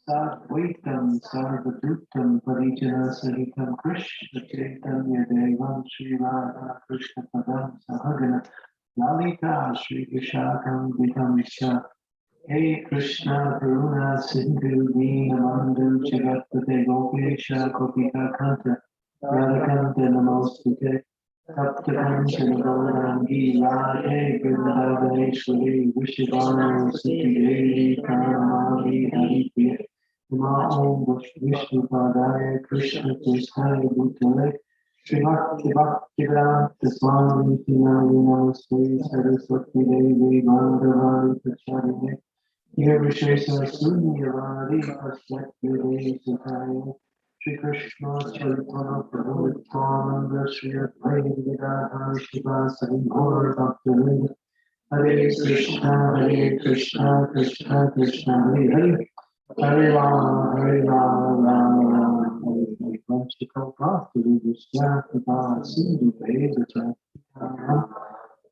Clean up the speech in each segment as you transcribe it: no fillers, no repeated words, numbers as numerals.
Sadvaitam Sarvadutam Parijana Sahitam Krishna Chaitanya Devam Shri Radha Krishna Padam Sahagana Lalita Shri Vishakam Vidhamsha Hey Krishna Karuna Sindhu Dina Bandhu Jagatpate Gopesha Gopika Kanta Radhakanta Namostute Taptakanchana Gaurangi Radhe Vrindaveshwari Vishivana Siti Devi Candramauli Haripriya Om Vishnupadaya Krishna Krishnaaya Bhutale Srimati Bhaktivedanta Swami Tinari Namaste Saraswati Devi Mangalavani Pracharine Nirvishesa Sunyavadi Pasyatyadevi Sutaya Shri Krishna Chaitanya Prabhu Nityananda Shri Advaita Gadadhar Shivasari Gaur Bhaktivinoda Hare Krishna Krishna Krishna Hare Hare Hare Rama Rama Rama Hare Hare Vanchika Prabhu Vishwakita Sindhu Vedata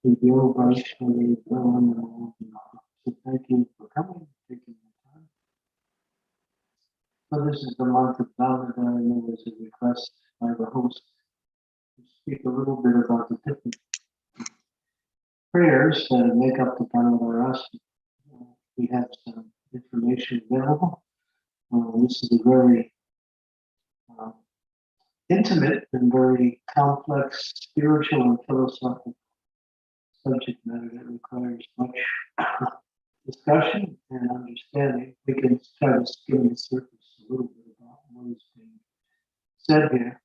Vidyo Vaishnavi Brahmana. So thank you for coming, taking the time. So this is the month of Damodar, and there was a request by the host to speak a little bit about the different prayers that make up the Damodarastakam. We have some information available. This is a very intimate and very complex spiritual and philosophical subject matter that requires much discussion and understanding. We can try to skim the surface a little bit about what is being said here.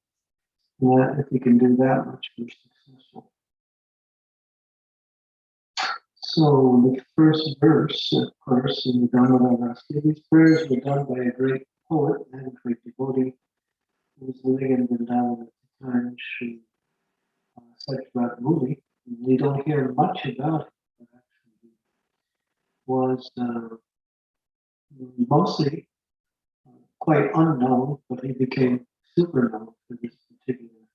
And if we can do that, much more successful. So the first verse, of course, in the Damodarastakam, these prayers were done by a great poet and a great devotee who was living in Vrindavan at the time, Sri Candramauli. We don't hear much about him, but actually he was mostly quite unknown, but he became super known for this particular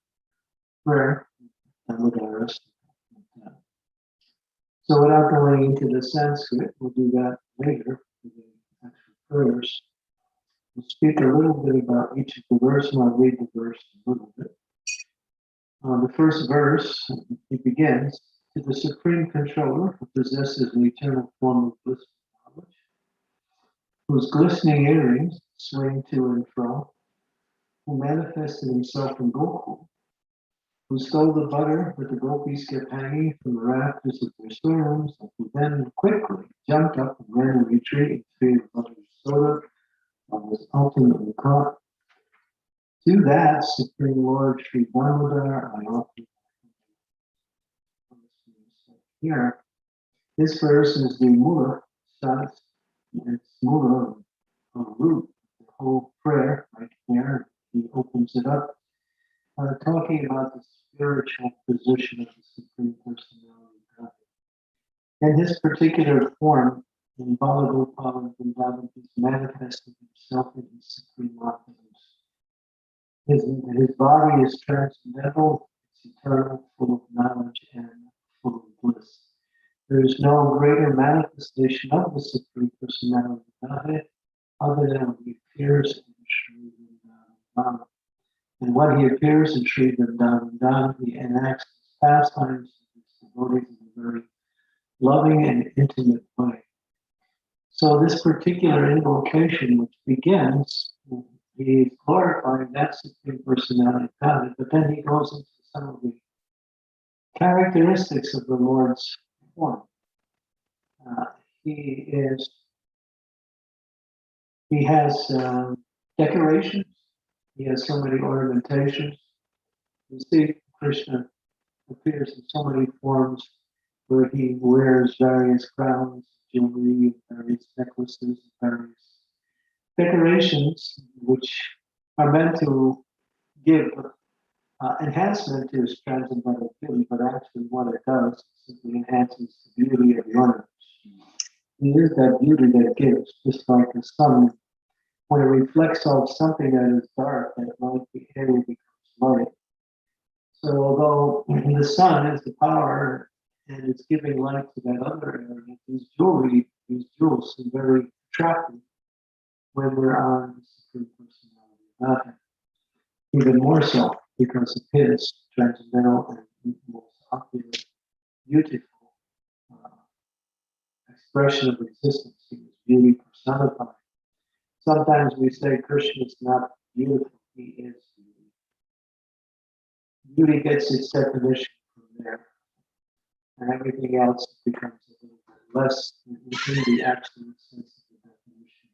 prayer, Damodarastakam. So without going into the Sanskrit, we'll do that later for the actual prayers. We'll speak a little bit about each of the verses, and I'll read the verse a little bit. The first verse, it begins, to the Supreme Controller who possesses an eternal form of blissful knowledge, whose glistening earrings swing to and fro, who manifested himself in Gokul, who stole the butter that the gopis kept hanging from the rafters of their storerooms, and who then quickly jumped up and ran in retreat in fear of buttered soda, and was ultimately caught. To that Supreme Lord Sri Damodar, I offer here. This verse is the Mula, Sas, it's Mula, root, the whole prayer right there. He opens it up, talking about the spiritual position of the Supreme Personality of God. In his particular form, in Balagopal and Vrindavan, he's manifested himself in his supreme opulence. His body is transcendental, it's eternal, full of knowledge and full of bliss. There is no greater manifestation of the Supreme Personality of Godhead other than when he appears in Sri Vrindavan. And when he appears in Sri Vrindavan, he enacts his pastimes and his devotees in a very loving and intimate way. So this particular invocation, which begins, he is glorifying that Supreme Personality of God, but then he goes into some of the characteristics of the Lord's form. He has decorations. He has so many ornamentations. You see, Krishna appears in so many forms where he wears various crowns, jewelry, various necklaces, various decorations, which are meant to give enhancement to his transcendental beauty, but actually what it does simply enhances the beauty of the ornaments. It is that beauty that gives, just like the sun, when it reflects off something that is dark, that light area becomes light. So although the sun is the power and it's giving light to that other area, these jewels are very attractive when they're on the Supreme Personality of Godhead. Even more so because of his transcendental and most opulent, beautiful expression of existence. He was beauty personified. Sometimes we say Krishna is not beautiful, he is beauty. Beauty gets its definition from there, and everything else becomes a little bit less in the absolute sense of the definition.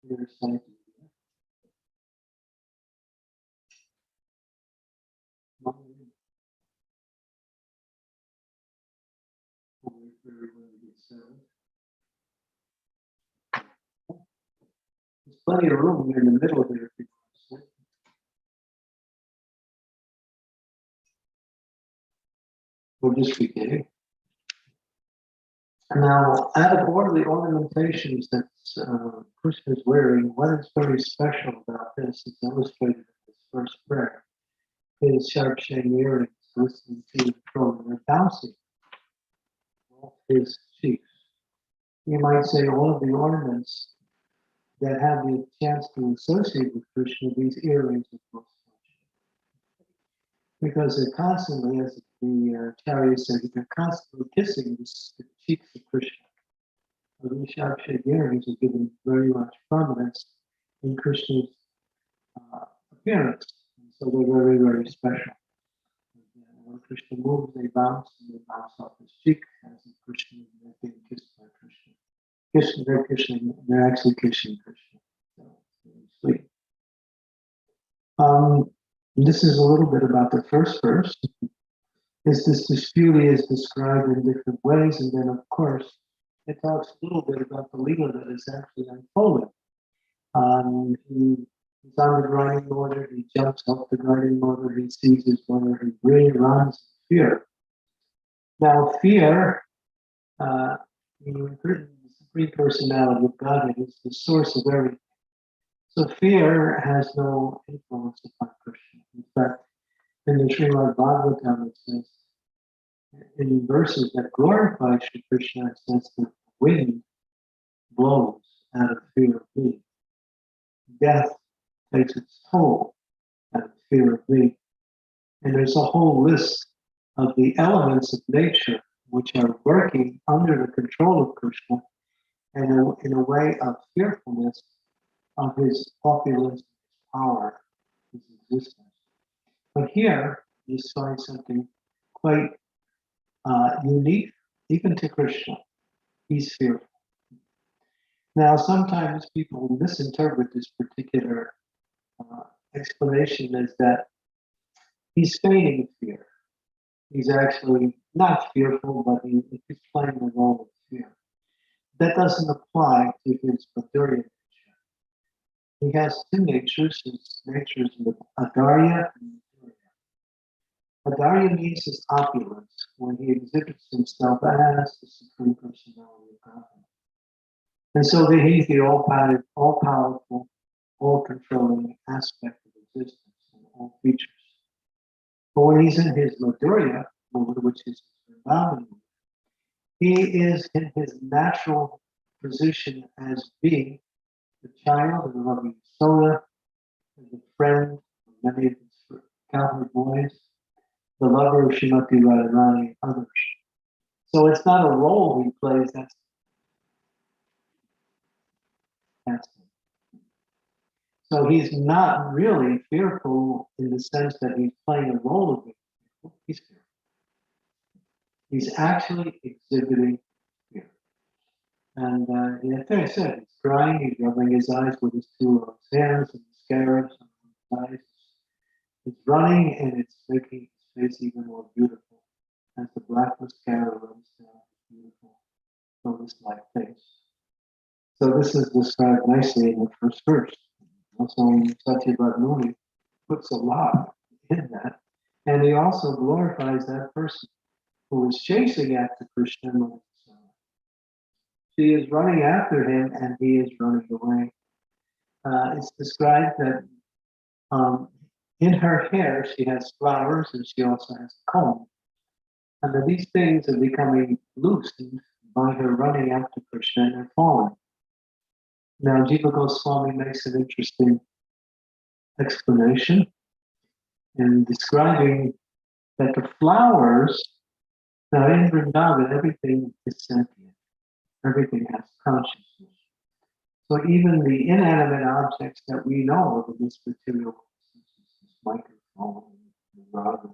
Here's something. There's plenty of room here in the middle here if you want to sit. We're just beginning. Now, out of all the ornamentations that Krishna is wearing, what is very special about this is illustrated in this first prayer. His sharp-shaped earrings glistening to and fro, and they're bouncing off his cheeks. You might say all of the ornaments that have the chance to associate with Krishna, these earrings are most fortunate. Because they're constantly, as the Acharya said, they're constantly kissing the cheeks of Krishna. So these sharp-shaped earrings are given very much prominence in Krishna's appearance. And so they're very, very special. When Krishna moves, they bounce, and they bounce off his cheek, as if Krishna is being kissed by Krishna. They're actually kissing Krishna. So it's very sweet. This is a little bit about the first verse. This beauty is described in different ways, and then of course it talks a little bit about the Leela that is actually unfolding. He's on the grinding motor, he jumps off the grinding motor, he sees his mother, he really runs in fear. Now fear, the Supreme Personality of Godhead is the source of everything. So fear has no influence upon Krishna. In fact, in the Srimad Bhagavatam it says, in verses that glorify Shri Krishna, it says that the wind blows out of fear of me. Death takes its toll, that fear of me. And there's a whole list of the elements of nature which are working under the control of Krishna and in a way of fearfulness of his opulence, his power, his existence. But here you find something quite unique, even to Krishna. He's fearful. Now, sometimes people misinterpret this particular explanation as that he's feigning fear. He's actually not fearful, but he's playing the role of fear. That doesn't apply to his Madhurya nature. He has two natures. His nature is Adarya and Madhurya. Adarya means his opulence, when he exhibits himself as the Supreme Personality of Godhead. And so he's the all-powerful, all-controlling aspect of existence and all features. But when he's in his Madhurya mode, which is his Vrindavan mode, he is in his natural position as being the child of the loving Soda, the friend of many of his cowherd boys, the lover of Srimati Radharani and others. So it's not a role he plays, that's it. So he's not really fearful in the sense that he's playing a role of being fearful. He's fearful. He's actually exhibiting fear. And like I said, he's crying, he's rubbing his eyes with his two hands and the scarabs on his eyes. It's running and it's making his face even more beautiful as the black mascara runs down his beautiful lotus-like face. So this is described nicely in the first verse. Also, Oct27th puts a lot in that. And he also glorifies that person who is chasing after Krishna. She is running after him and he is running away. It's described that in her hair she has flowers and she also has a comb. And that these things are becoming loosened by her running after Krishna and they're falling. Now, Jiva Goswami makes an interesting explanation in describing that the flowers, now in Vrindavan, everything is sentient, everything has consciousness. So even the inanimate objects that we know of in this material, this microphone, the rug,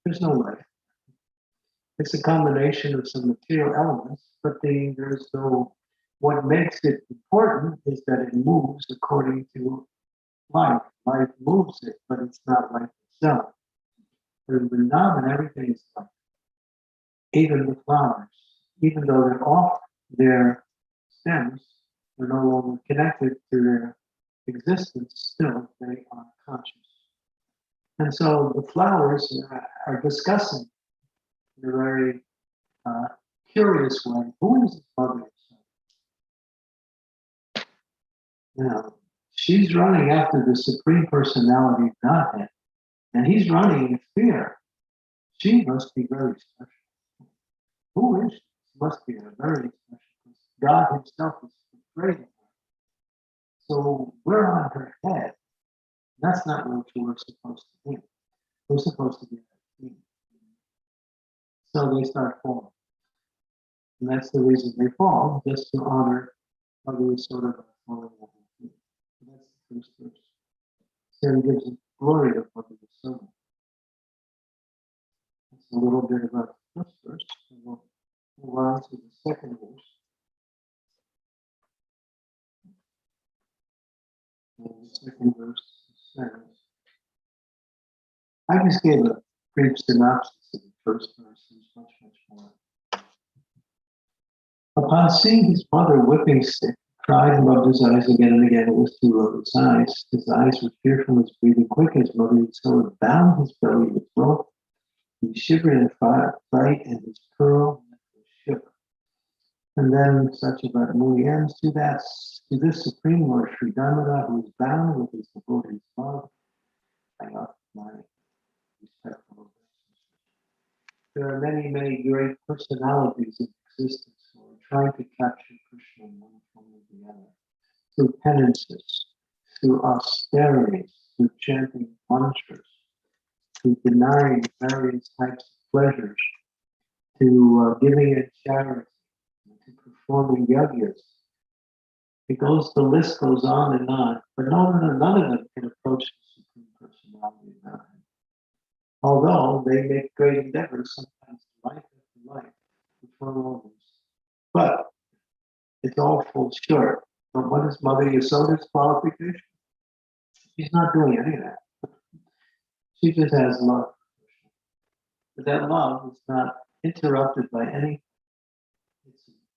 there's no life. It's a combination of some material elements, but there's no. What makes it important is that it moves according to life. Life moves it, but it's not life itself. But in Vrindavan, everything is life. Even the flowers, even though they're off their stems, they're no longer connected to their existence, still they are conscious. And so the flowers are discussing in a very curious way, who is his mother? Now, she's running after the Supreme Personality of Godhead, and he's running in fear. She must be very special. Who is she? She must be a very special. God himself is afraid of her. So we're on her head. That's not what we're supposed to be. We're supposed to be her feet. So they start falling. And that's the reason they fall, just to honor Mother Soda by falling on her feet. That's the first verse. So he gives glory to Mother Soda. That's a little bit about the first verse. And we'll move on to the second verse. And the second verse says, I just gave a brief synopsis of the first verse. There's much, much more. Upon seeing his mother whipping stick, cried and rubbed his eyes again and again. It was to rub his eyes. His eyes were fearful, his breathing quick, his mother so bound his belly with rope. He shivered in fright, and his pearl was shook. And then Oct27th ends to this Supreme Lord Sri Damodar, who is bound with his devotee's love. I offer my respectful obeisances. There are many, many great personalities in existence who are trying to capture Krishna in one form or the other through penances, to austerities, to chanting mantras, to denying various types of pleasures, to giving in charity, to performing yajnas. It goes, the list goes on and on, but none of them can approach the Supreme Personality of Godhead. Although they make great endeavors, sometimes life after life, to perform all this. But it's all full short. But what is Mother Yasoda's qualification? She's not doing any of that. She just has love. But that love is not interrupted by any,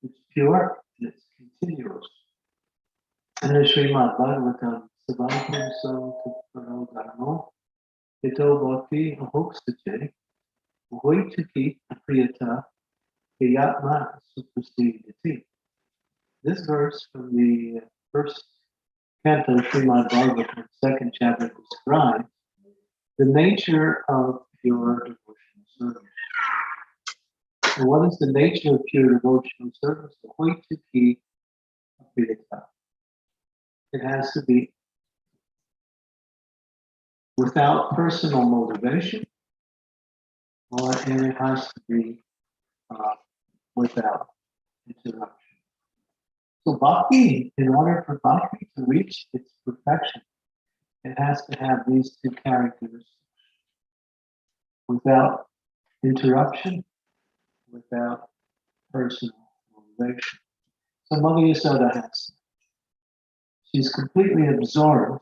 it's pure and it's continuous. And the Srimad Bhagavatam, Savantam Sam Tutparo Dharmo, Ito Bhakti Oct27th, Hoitaki Priyata, Yatma Suprasiditi. This verse from the first canto of Srimad Bhagavatam, second chapter, describes the nature of pure devotional service. And what is the nature of pure devotional service? Hoitaki Priyata. It has to be without personal motivation, and it has to be without interruption. So bhakti, in order for bhakti to reach its perfection, it has to have these two characteristics. Without interruption, without personal motivation. So Mother Yasoda has. She's completely absorbed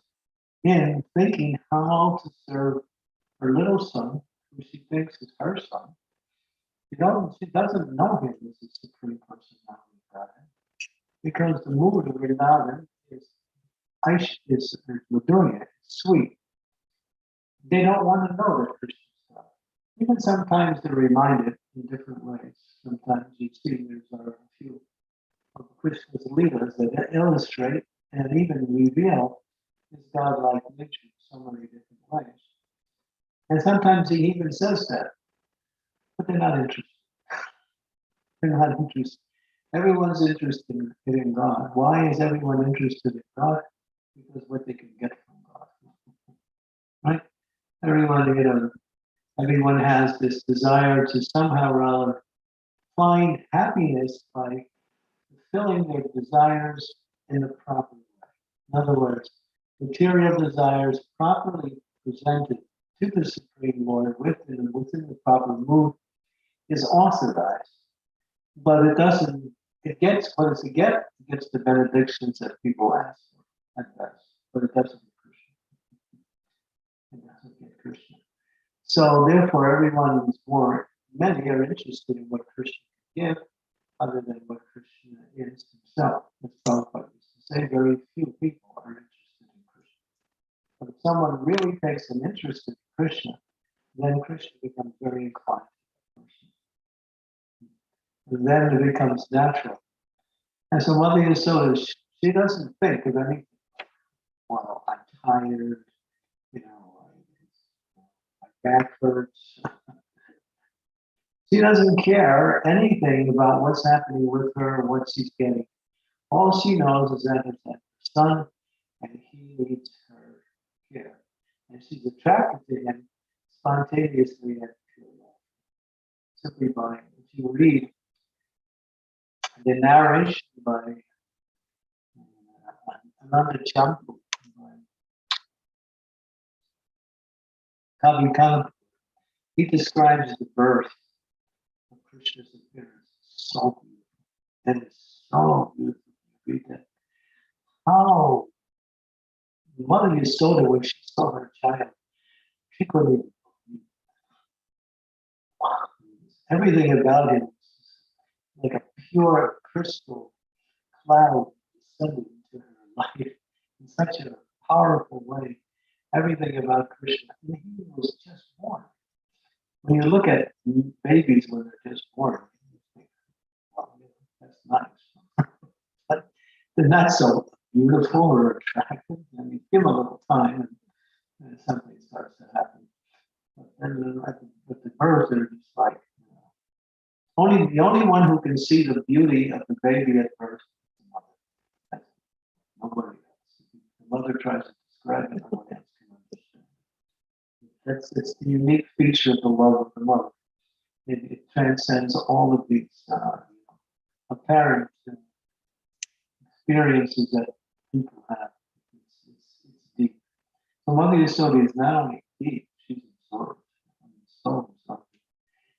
in thinking how to serve her little son, who she thinks is her son. She doesn't know him as the Supreme Personality of Godhead, because the mood of Vrindavan is we're doing it, it's sweet. They don't want to know that Krishna's God. Even sometimes they're reminded in different ways. Sometimes you see there's a few of Krishna's leelas that illustrate and even reveal his godlike nature in so many different ways. And sometimes he even says that, but they're not interested. They're not interested. Everyone's interested in God. Why is everyone interested in God? Because what they can get from God. Right? Everyone has this desire to somehow or other find happiness by fulfilling their desires in the proper way. In other words, material desires properly presented to the Supreme Lord within the proper mood is authorized. But it doesn't, what does it get? It gets the benedictions that people ask for at best. But it doesn't get Krishna. It doesn't get Krishna. So therefore many are interested in what Krishna can give other than what Krishna is himself. As Prabhupada used to say, very few people are interested in Krishna. But if someone really takes an interest in Krishna, then Krishna becomes very inclined to the person. And then it becomes natural. And so Mother Yasoda, she doesn't think of anything. Well, I'm tired, my back hurts. She doesn't care anything about what's happening with her or what she's getting. All she knows is that it's her son and he needs her care. And she's attracted to him spontaneously and pure love. Simply by, if you read the narration by Ananda Champu, by Kavi Kalapa, he describes the birth of Krishna's appearance. So beautiful. And it's so beautiful. You read that. How Mother Yasoda, when she saw her child, she couldn't even, everything about him was like a pure crystal cloud descending into her life in such a powerful way. Everything about Krishna. And he was just born. When you look at babies when they're just born, you think, well, that's nice. But they're not so beautiful or attractive. I mean, give them a little time and something starts to happen. But then with the birth, they're just like, the only one who can see the beauty of the baby at birth is the mother. That's nobody else. The mother tries to describe it, no one else can understand. It's the unique feature of the love of the mother. It transcends all of these apparent experiences that people have. It's deep. So Mother Yasoda is not only deep, she's absorbed, so absorbed,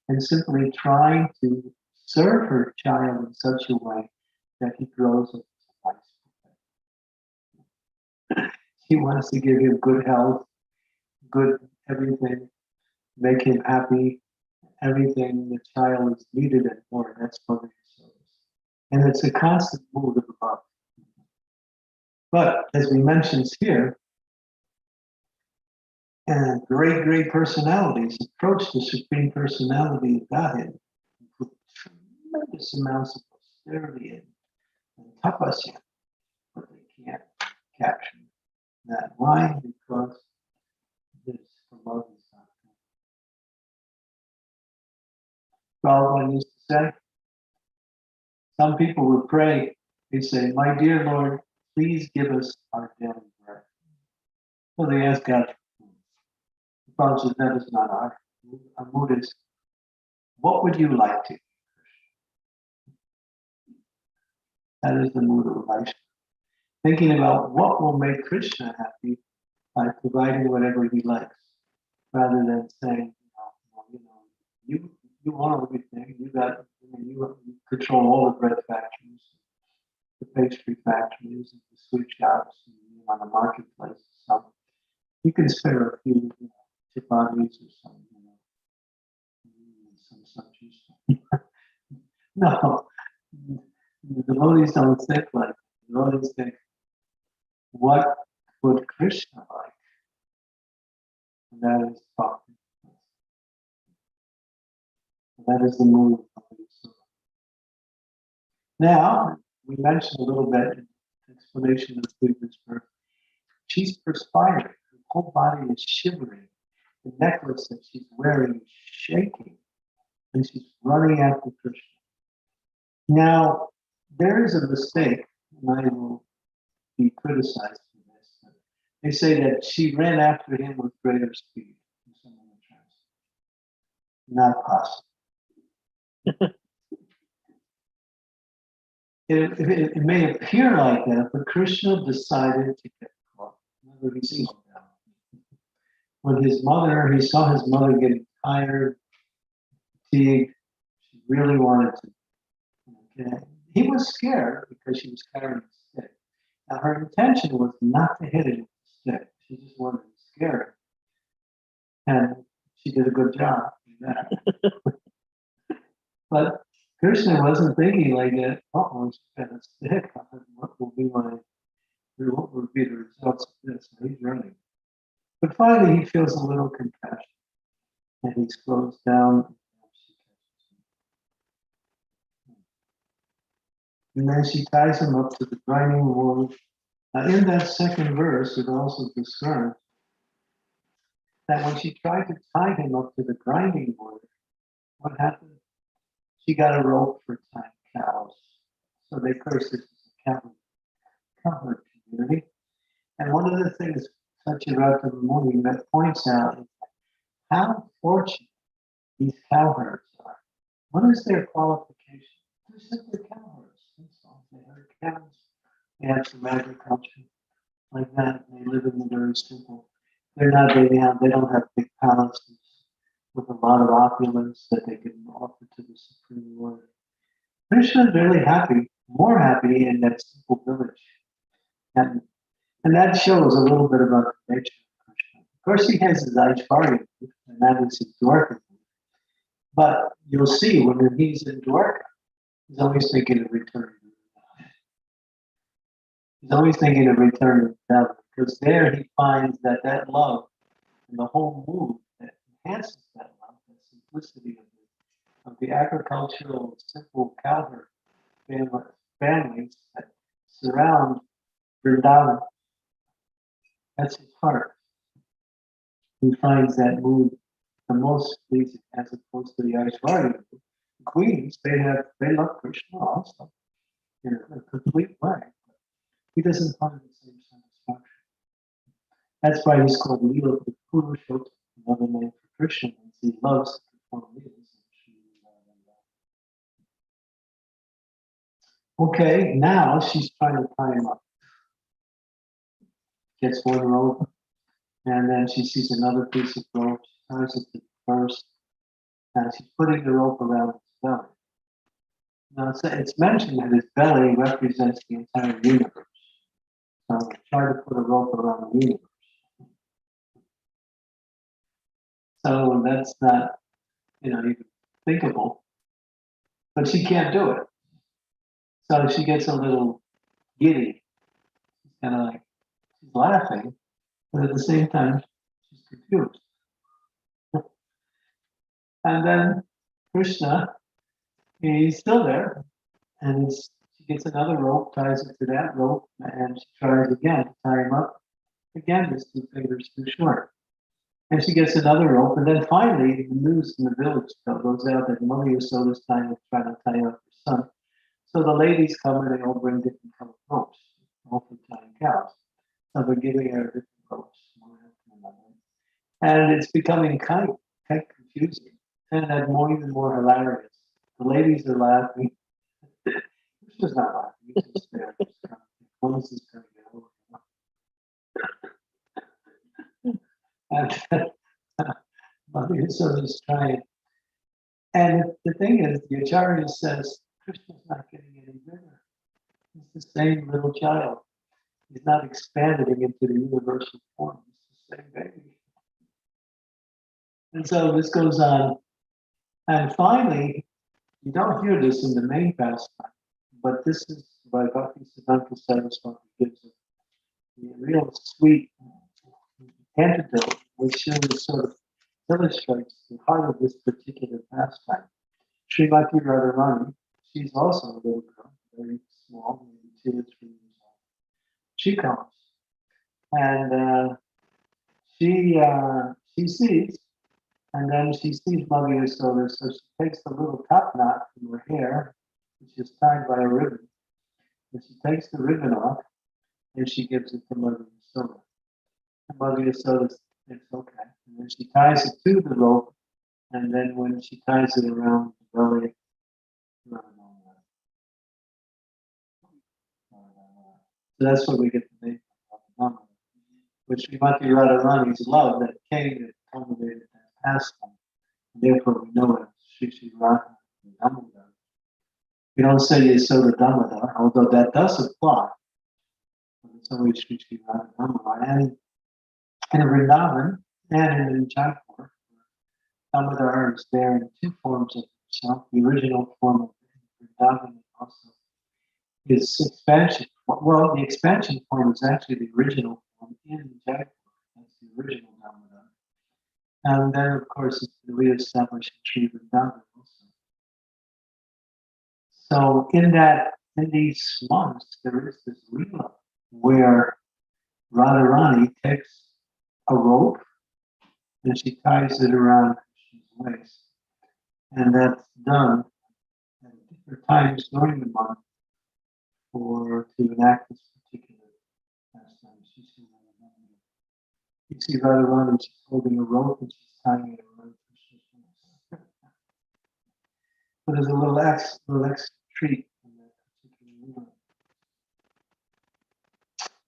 and simply trying to serve her child in such a way that he grows up to life. She wants to give him good health, good everything, make him happy, everything the child is needed and more. That's Mother Yasoda. And it's a constant mood of love. But as we mentioned here, and great personalities approach the Supreme Personality of Godhead with tremendous amounts of austerity and tapasya, but they can't capture that. Why? Because this love is not there. Prabhupada used to say, some people would pray, they say, my dear Lord, please give us our daily bread. So they ask God, Prabhupada says, that is not our mood. Our mood is, what would you like to eat? That is the mood of life. Thinking about what will make Krishna happy by providing whatever he likes, rather than saying, you want everything. You control all the bread factories, the pastry factories, and the sweet shops, and on the marketplace. So you can spare a few chapatis or some subjects. No, the devotees don't think like that. The devotees think, what would Krishna like? And that is bhakti. That is the mood of the Yasoda. Now, we mentioned a little bit in the explanation of the previous birth. She's perspiring. Her whole body is shivering. The necklace that she's wearing is shaking. And she's running after Krishna. Now, there is a mistake, and I will be criticized for this. They say that she ran after him with greater speed. Not possible. It may appear like that, but Krishna decided to get caught. When his mother, he saw his mother getting tired, fatigued, she really wanted to. Okay. He was scared because she was carrying a stick. Now her intention was not to hit him with the stick. She just wanted to scare him. And she did a good job in that. But Krishna wasn't thinking like that, she's got a stick. What will be the results of this? So he's running. But finally he feels a little compassion. And he slows down. And then she ties him up to the grinding wood. Now in that second verse, it also describes that when she tried to tie him up to the grinding wood, what happened? She got a rope for tying cows. So they curse this as a cowherd community. And one of the things Damodarastakam that points out is how fortunate these cowherds are. What is their qualification? They're simply cowherds. They herd cows. They have some agriculture like that. They live in the very simple. They don't have big palaces with a lot of opulence that they can offer to the Supreme Lord. Krishna is really happy, more happy in that simple village. And that shows a little bit about the nature of Krishna. Of course, he has his Aishvarya, and that is his Dwarka. But you'll see when he's in Dwarka, he's always thinking of returning. He's always thinking of returning to Vrindavan, because there he finds that love and the whole mood that enhances that love, the simplicity of the agricultural, simple cowherd families that surround Vrindavan. That's his heart. He finds that mood the most pleasing, as opposed to the Aishwarya. The queens, they love Krishna also in a complete way. He doesn't find the same satisfaction. That's why he's called Lila Purushottam, another name for Krishna, means he loves to perform leelas. Okay, now she's trying to tie him up. Gets one rope, and then she sees another piece of rope. She ties it to the first, and she's putting the rope around his belly. Now it's mentioned that his belly represents the entire universe. So try to put a rope around the universe. So that's not, even thinkable. But she can't do it. So she gets a little giddy. She's kind of like, she's laughing, but at the same time, she's confused. And then Krishna, he's still there, and she gets another rope, ties it to that rope, and she tries again to tie him up. Again, his 2 fingers too short. And she gets another rope, and then finally, the news in the village goes out that Mother Yasoda's trying to tie up her son. So the ladies come and they all bring different colored ropes, all for tying cows. So they're giving her different ropes, one after another. And it's becoming quite confusing, and more even more hilarious. The ladies are laughing. Krishna's not laughing, he's just there. When is this going to get over? And Mother Yasoda's trying. And the thing is, the Acharya says, Krishna's not getting any bigger. He's the same little child. He's not expanding into the universal form. He's the same baby. And so this goes on. And finally, you don't hear this in the main pastime, but this is by Bhaktisiddhanta Saraswati gives a real sweet antidote, which sort of illustrates the heart of this particular pastime. Srimati Radharani, she's also a little girl, very small, maybe 2 or 3 years old. She comes, and she sees, and then she sees Mother Yasoda, so she takes the little top knot from her hair, which is tied by a ribbon, and she takes the ribbon off, and she gives it to Mother Yasoda. And Mother Yasoda thinks, okay, and then she ties it to the rope, and then when she ties it around the belly, so that's where we get the name of Damodar, which Srimati Radharani's love that came and culminated that pastime. Therefore, we know it as Sri Sri Radha Damodar. We don't say Yasoda Damodar, although that does apply. But it's always Sri Sri Radha Damodar. And in Vrindavan and in Jaipur, Damodar is there in 2 forms of himself. The original form of Vrindavan and also his expansion. Well, the expansion form is actually the original form in Jaipur. That's the original Damodar. And then, of course, it's been reestablished in Sri Vrindavan also. So in these months, there is this Leela where Radharani takes a rope and she ties it around Krishna's waist. And that's done at different times during the month to enact this particular pastime. You see Radharani, she's holding a rope and she's tying it around Krishna's waist. But there's a little extra treat in that particular moment.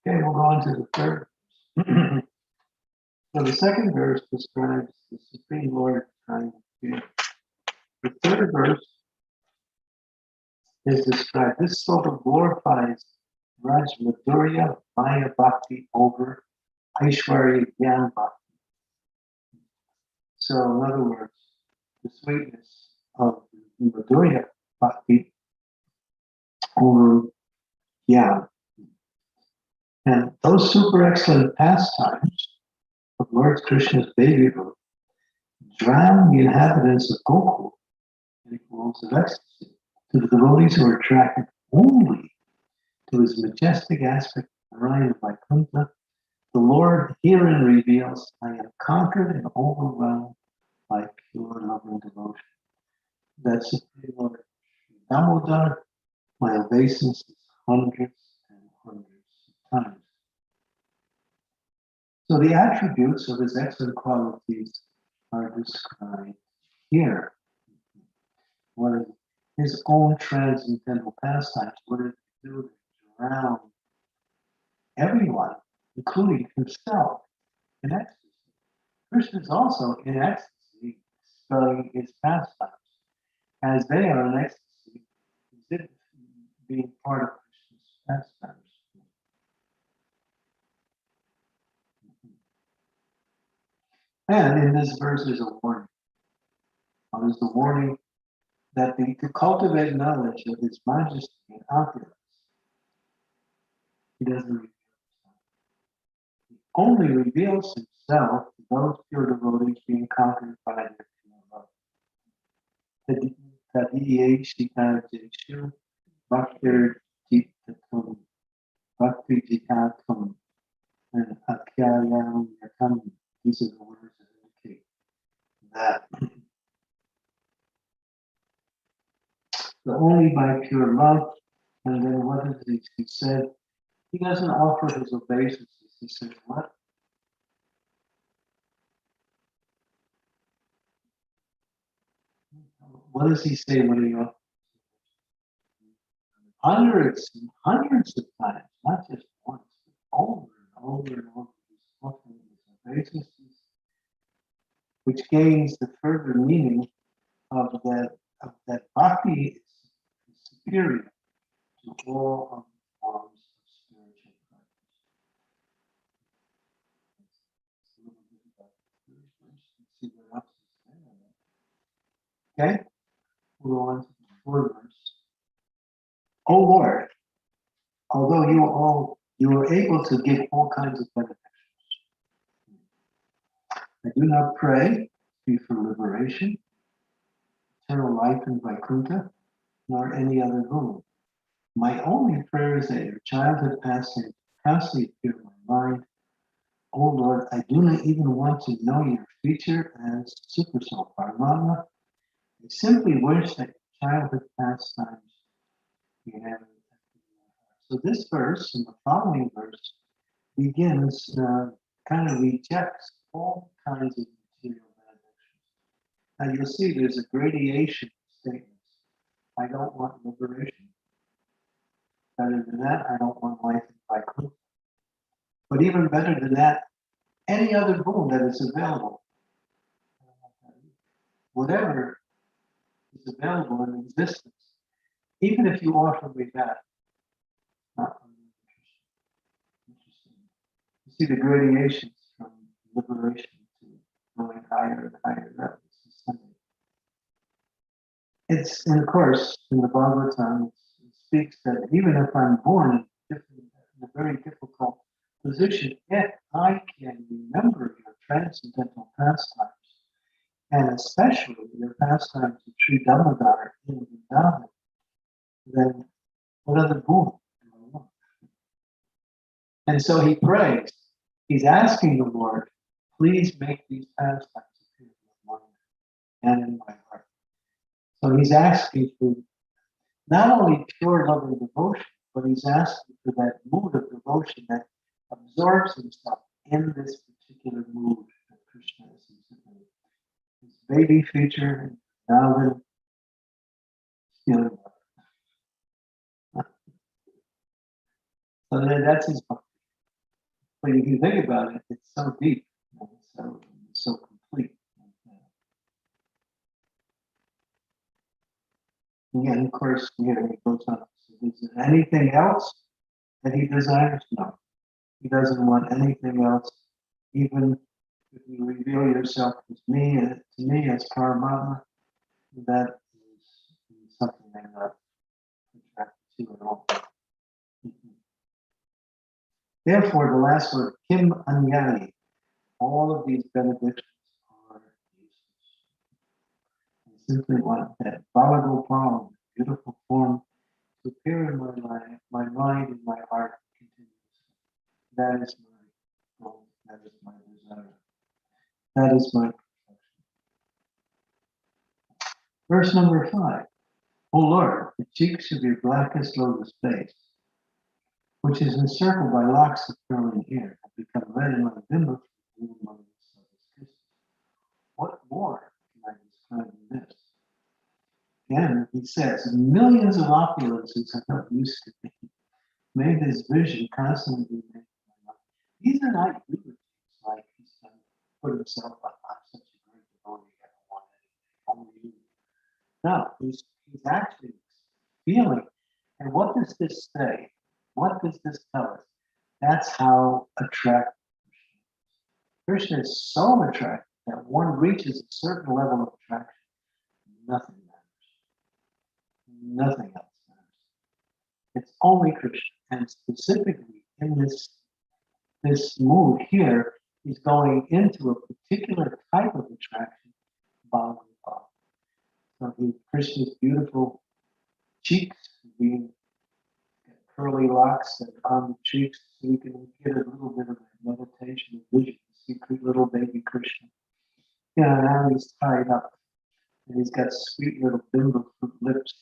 Okay, we'll go on to the third verse. So the second verse describes the Supreme Lord trying to create. The third verse is described. This sloka glorifies Raj Madhurya Maya Bhakti over Aishwarya Gyan Bhakti. So, in other words, the sweetness of Madhurya Bhakti over Gyan. And those super excellent pastimes of Lord Krishna's babyhood drown the inhabitants of Gokul in equals of ecstasy. To the devotees who are attracted only to his majestic aspect of Narayan Vaikuntha, the Lord herein reveals, I am conquered and overwhelmed by pure love and devotion. That's the Lord Damodar, my obeisance is hundreds and hundreds of times. So the attributes of his excellent qualities are described here. What is his own transcendental pastimes? What did he do around everyone, including himself, in ecstasy? Krishna is also in ecstasy, studying his pastimes. As they are in ecstasy, exhibit being part of Krishna's pastimes. And in this verse is a warning. There's the warning that to cultivate knowledge of his majesty and opulence, he doesn't reveal himself. He only reveals himself to those pure devotees being conquered by their pure love. Tadiye Shikarajeshu Bhaktir Jitatum Bhakti Jitatum and Akyayam Yatam. These are the words that indicate that so only by pure love. And then what is it? He said, he doesn't offer his obeisances. He says, what? What does he say when he offers? Hundreds and hundreds of times, not just once, but over and over and over. He's offering his obeisances, which gains the further meaning of that bhakti is superior to all of the forms of spiritual practice. A little bit about the first verse. Let's see what else is there. Okay, we'll go on to the fourth verse. O Lord, although you are able to give all kinds of benefits, I do not pray to you for liberation, eternal life in Vaikuntha, nor any other boon. My only prayer is that your childhood passing constantly appear in my mind. Oh Lord, I do not even want to know your feature as Super Soul Paramatma. I simply wish that your childhood pastimes be having. So this verse and the following verse begins, kind of rejects all kinds of material benedictions. Now you'll see there's a gradation of statements. I don't want liberation. Better than that, I don't want life in Vaikuntha. But even better than that, any other boon that is available. Whatever is available in existence, even if you offer me that, not interesting. You see the gradations from liberation to going higher and higher levels. It's, and of course, in the Bhagavatam, it speaks that even if I'm born in a very difficult position, yet I can remember your transcendental pastimes, and especially your pastimes of Sri Damodar in Vrindavan, then what other boon do I want? And so he prays. He's asking the Lord, please make these pastimes appear in my mind and in my heart. So he's asking for not only pure love and devotion, but he's asking for that mood of devotion that absorbs himself in this particular mood that Krishna is exhibiting. His baby feature, now then, feeling love. So then that's his bhakti. But if you think about it, it's so deep, so complete. Again, of course, here he goes on. So is there anything else that he desires? No. He doesn't want anything else, even if you reveal yourself as me, to me as Paramatma, that is something I'm not attracted to at all. Therefore, the last word, Kim Anyani, all of these benedictions are useless. I simply want that Balagopal, beautiful form, to appear in my life, my mind, and my heart continuously. That is my goal. That is my desire. That is my perfection. Verse number 5. O Lord, the cheeks of your blackest lotus face which is encircled by locks of curling hair, have become red and unbimbo. What more can I describe in this? Again, he says, millions of opulences have not used to me, made his vision constantly be made my life. These are not eulogies like he's done, put himself up. I'm such a great devotee, I don't want anything, only you. No, he's actually feeling. And what does this say? What does this tell us? That's how attractive Krishna is. Krishna is so attractive that one reaches a certain level of attraction, nothing matters. Nothing else matters. It's only Krishna. And specifically in this mood here, he's going into a particular type of attraction, Bhagavan. So Krishna's beautiful cheeks, being curly locks that on the cheeks, so you can get a little bit of a meditation vision, secret little baby Krishna. Yeah, now he's tied up, and he's got sweet little bimbo fruit lips.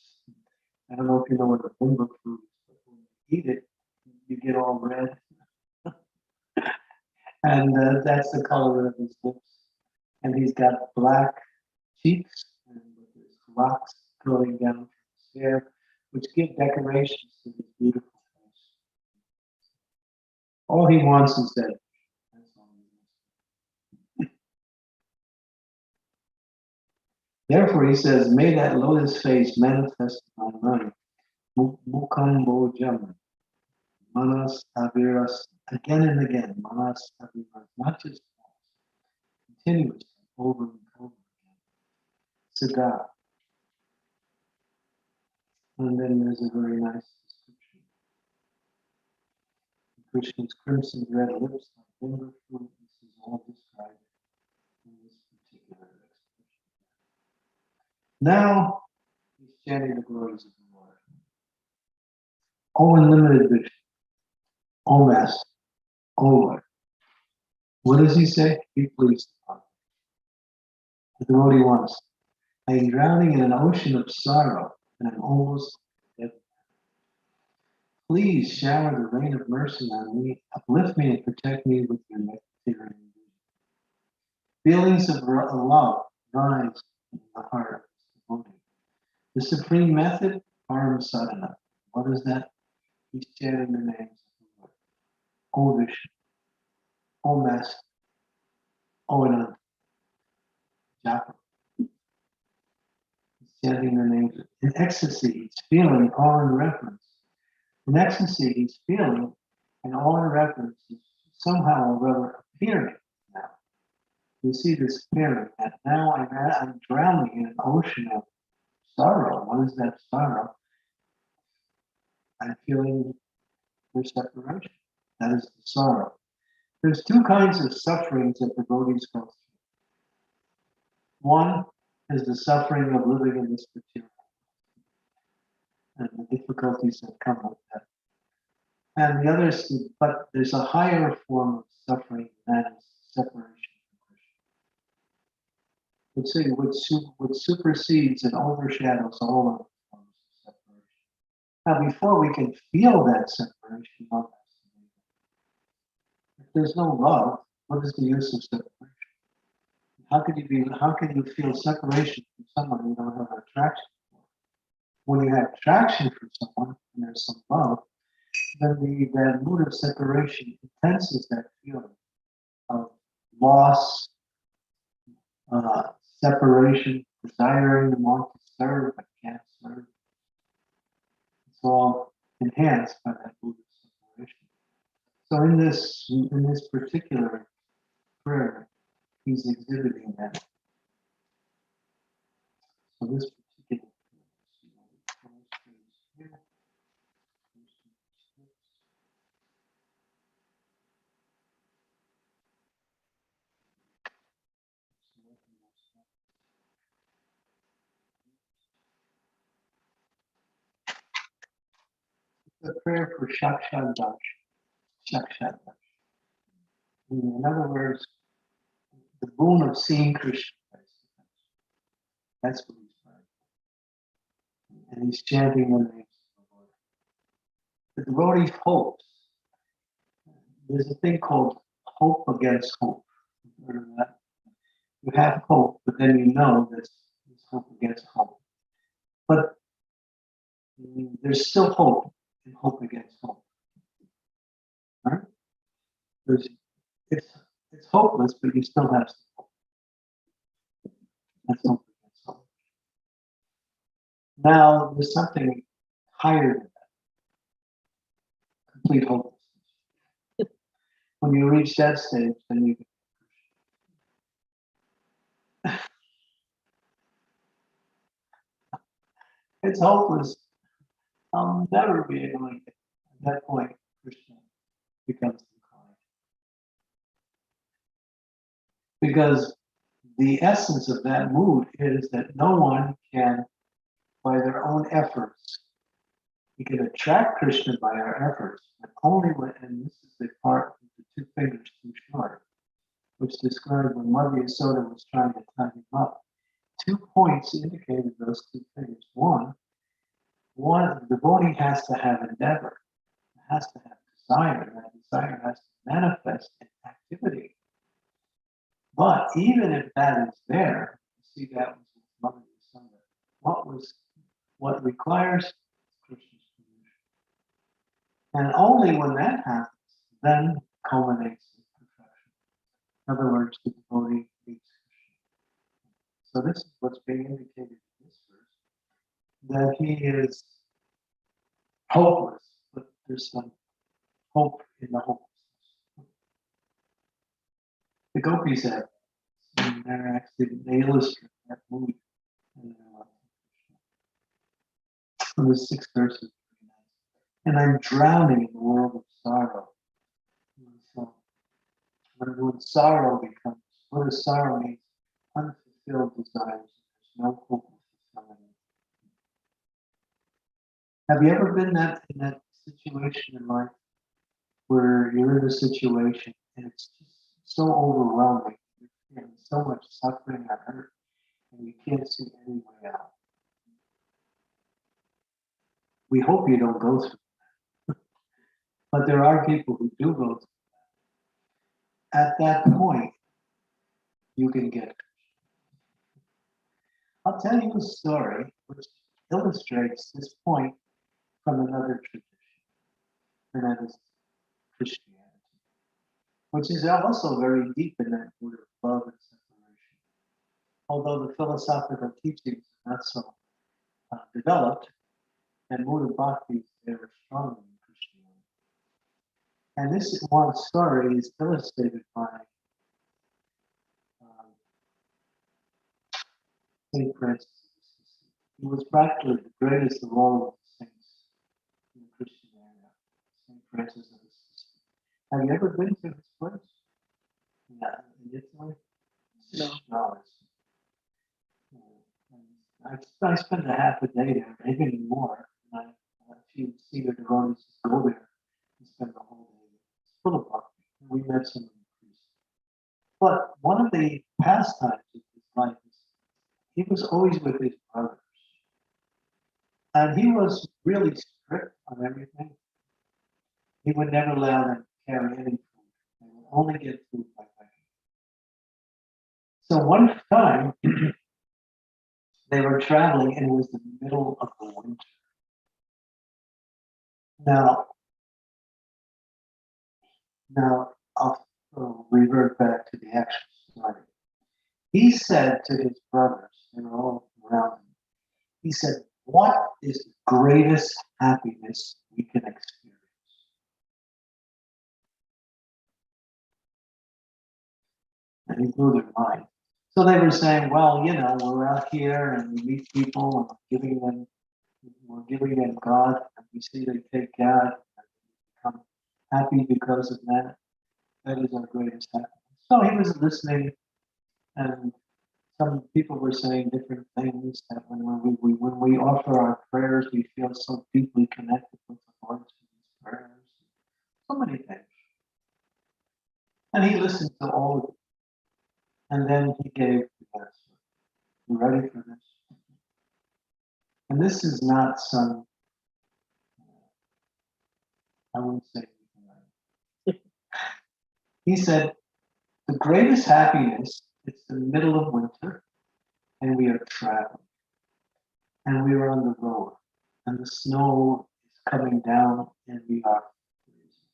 I don't know if you know what a bimbo fruit is, but when you eat it, you get all red. And that's the color of his lips. And he's got black cheeks and with his locks curling down from his hair, which give decorations to his beautiful face. All he wants is that. That's all he wants. Therefore, he says, may that lotus face manifest my mind. Mukam Bojam. Manas Aviras. Again and again. Manas Aviras. Not just once. Continuously. Over and over again. Sada. And then there's a very nice description. Krishna's crimson red lips like bimbo fruit. This is all described in this particular expression. Now he's chanting the glories of the Lord. O unlimited vision, O Master, O Lord. What does he say? Be pleased upon me. The devotee wants. I am drowning in an ocean of sorrow, and I'm almost dead. Please shower the rain of mercy on me, uplift me, and protect me with your nectarian vision. Feelings of love rise in the heart of the devotee. The supreme method, Param Sadhana. What is that? He's chanting the names of the Lord. O Vishnu, O Master, O Ananda, Japa. He's chanting the names. In ecstasy, he's feeling all in reference. In ecstasy, he's feeling, and all in reference is somehow or other appearing now. You see this appearing, and now I'm drowning in an ocean of sorrow. What is that sorrow? I'm feeling for separation. That is the sorrow. There's two kinds of sufferings that devotees go through. One is the suffering of living in this material and the difficulties that come with that. And the other is, but there's a higher form of suffering, and that is separation from Krishna. Which supersedes and overshadows all other forms of separation. Now, before we can feel that separation, love has to be there. If there's no love, what is the use of separation? How can you feel separation from someone you don't have attraction for? When you have attraction for someone and there's some love, then that mood of separation intenses that feeling of loss, separation, desiring and want to serve but can't serve. It's all enhanced by that mood of separation. So in this particular prayer, he's exhibiting that. So this particular prayer, the prayer for Shakshadash. Shakshadash. In other words, the boon of seeing Krishna. That's what he's praying. And he's chanting the names of the Lord. the devotee hopes. There's a thing called hope against hope. You've heard of that? You have hope, but then you know there's hope against hope. But there's still hope and hope against hope. Right? It's hopeless, but you still have some hope. That's hope against hope. Now, there's something higher than that. Complete hopelessness. When you reach that stage, then you it's hopeless. I'll never be able to get. At that point, Krishna becomes inclined. Because the essence of that mood is that no one can, by their own efforts, we can attract Krishna by our efforts, but only when, and this is the part with the 2 fingers too short, which described when Mother Yasoda was trying to tie him up. 2 points indicated those 2 fingers. One, the devotee has to have endeavor, has to have desire, and that desire has to manifest in activity. But even if that is there, you see that was with Mother Yasoda. What requires Krishna's permission. And only when that happens, then culminates in perfection. In other words, the devotee meets Krishna. So this is what's being indicated in this verse, that he is hopeless, but there's some hope in the hopelessness. The gopis have, and they illustrate that mood in their life. From the 6th verse of 29. And I'm drowning in the world of sorrow. So when sorrow becomes, what does sorrow mean? Unfulfilled desires. There's no hope of fulfilling it. Have you ever been in that situation in life where you're in a situation and it's just so overwhelming, you're feeling so much suffering or hurt, and you can't see any way out? We hope you don't go through that. But there are people who do go through that. At that point, you can get it. I'll tell you a story which illustrates this point from another tradition, and that is Christianity, which is also very deep in that word of love and separation. Although the philosophical teachings are not so developed, and Buddha Bhakti is very strong in Christianity. And this one story is illustrated by Saint Francis of Assisi. He was practically the greatest of all of the saints in the Christian area, Saint Francis of Assisi. Have you ever been to his place? Yeah, in Italy? No. No. I spent a half a day there, maybe more. And if you see the devotees, just go there and spend the whole day. It's full of bhakti. We met some of the priests. But one of the pastimes of his life is he was always with his brothers. And he was really strict on everything. He would never allow them to carry any food. They would only get food by begging. So one time, they were traveling and it was the middle of the winter. Now I'll revert back to the actual story. He said to his brothers, they were all around him, he said, what is the greatest happiness we can experience? And he blew their mind. So they were saying, well, we're out here and we meet people and we're giving them God, and we see they take God and become happy because of that. That is our greatest happiness. So he was listening, and some people were saying different things, that when we offer our prayers, we feel so deeply connected with the Lord through these prayers. So many things. And he listened to all of it. And then he gave the answer. You ready for this? And this is not some I won't say anything. He said, the greatest happiness, it's the middle of winter, and we are traveling, and we are on the road, and the snow is coming down, and we are freezing.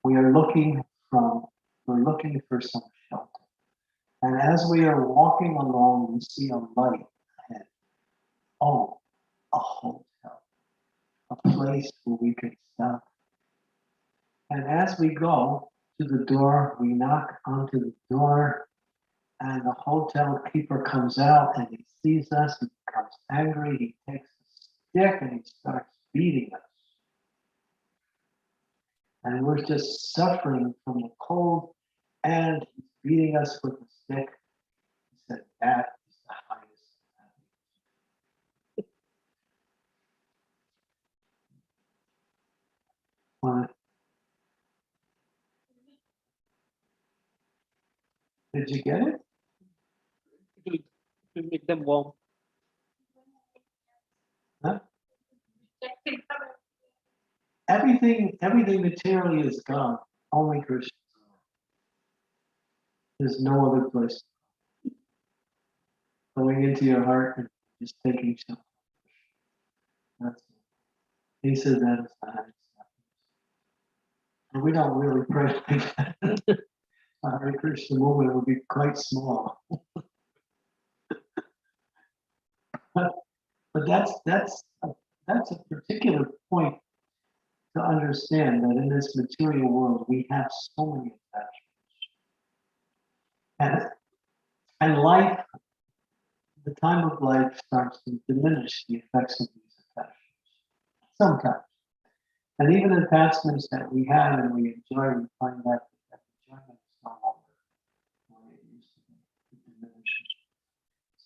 We are we're looking for some shelter. And as we are walking along, we see a light ahead. Oh, a hotel, a place where we can stop. And as we go to the door, we knock onto the door, and the hotel keeper comes out and he sees us, he becomes angry, he takes a stick and he starts beating us. And we're just suffering from the cold, and he's beating us with a stick. He said, that is the highest happiness. Did you get it? It will make them warm. Huh? Everything materially is gone. Only Krishna. There's no other place. Going into your heart and just taking shelter. That's it. He said that is the highest happiness. And we don't really pray like that. Hare Krishna movement would be quite small. But that's a particular point to understand that in this material world we have so many attachments. And life, the time of life starts to diminish the effects of these attachments. Sometimes. And even attachments that we have and we enjoy, we find that enjoyment is no longer the way it used to be. It diminishes.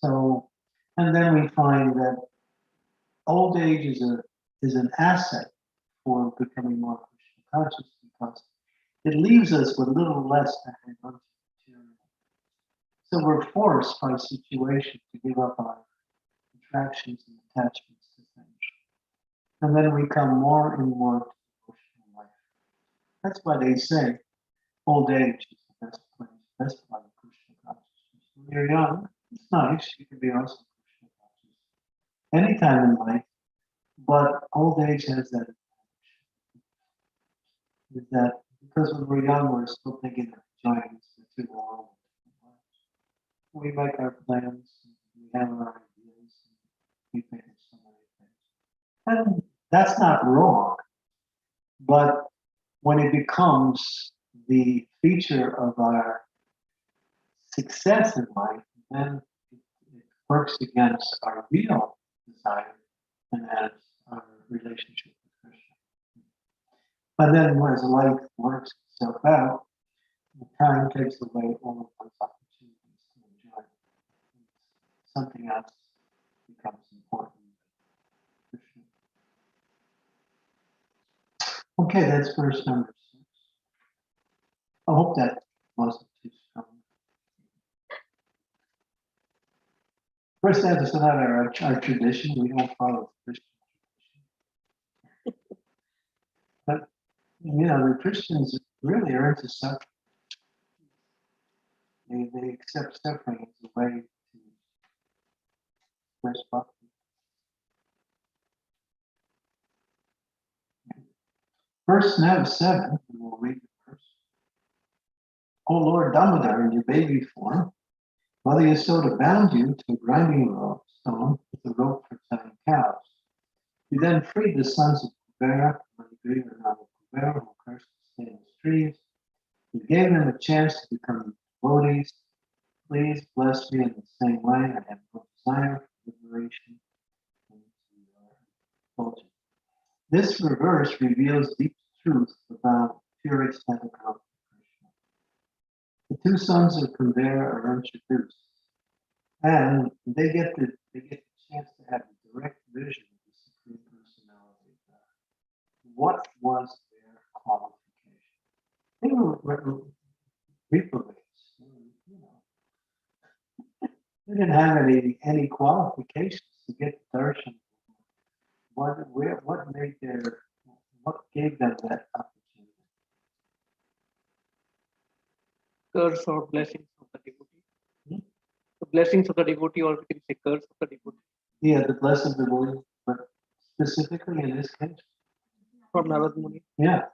So, and then we find that old age is an asset for becoming more Krishna conscious, because it leaves us with little less to hang on to material. So we're forced by situation to give up our attractions and attachments to things. And then we come more and more to emotional life. That's why they say old age is the best place, best part of Krishna consciousness. When you're young, it's nice, you can be also Krishna conscious anytime in life, but old age has that advantage. Is that because when we're young, we're still thinking of enjoying this material world. We make our plans, we have our ideas, we think of so many things. And that's not wrong, but when it becomes the feature of our success in life, then it works against our real desire, and that's our relationship with Krishna. But then as life works itself out, the time takes away all of those opportunities to enjoy. Something else becomes important. Okay, that's verse number 6. I hope that wasn't too strong. First, that's not our tradition. We don't follow Christian tradition. But, the Christians really are into suffering. They accept suffering as a way to express bhakti. Verse now 7, we will read the verse. O Lord Damodar, in your baby form, Mother Yasoda bound you to a grinding stone with a rope for tying cows. You then freed the sons of Kubera, Mangalore, and Kubera, who cursed the stainless trees. You gave them a chance to become devotees. Please bless me in the same way. I have no desire for liberation and indulgence. This reverse reveals deep truth about pure ecstatic love for Krishna. The two sons of Kumbera are introduced, and they get the chance to have a direct vision of the Supreme Personality of God. What was their qualification? They were reprobates. They didn't have any qualifications to get darshan. What What gave them that opportunity? Curse or blessings of the devotee. Hmm? The blessings of the devotee, or we can say curse of the devotee. Yeah, the blessed devotee, but specifically in this case. For Narad Muni. Yeah,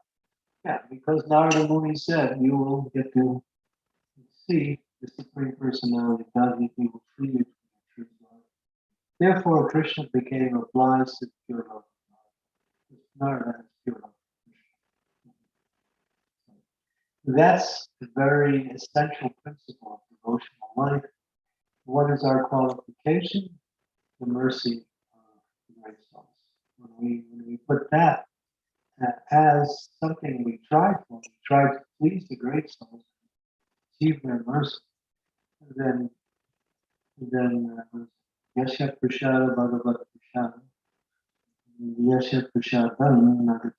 yeah, because Narada Muni said you will get to see the Supreme Personality of God, he will free you from your true love. Therefore, Krishna became obliged to pure love. Narada is pure love. That's a very essential principle of devotional life. What is our qualification? The mercy of the great souls. When we put that as something we try for, we try to please the great souls, achieve their mercy, then Yasha Prashada Bhagavat Prashada, Yasha Prashadam Nagati.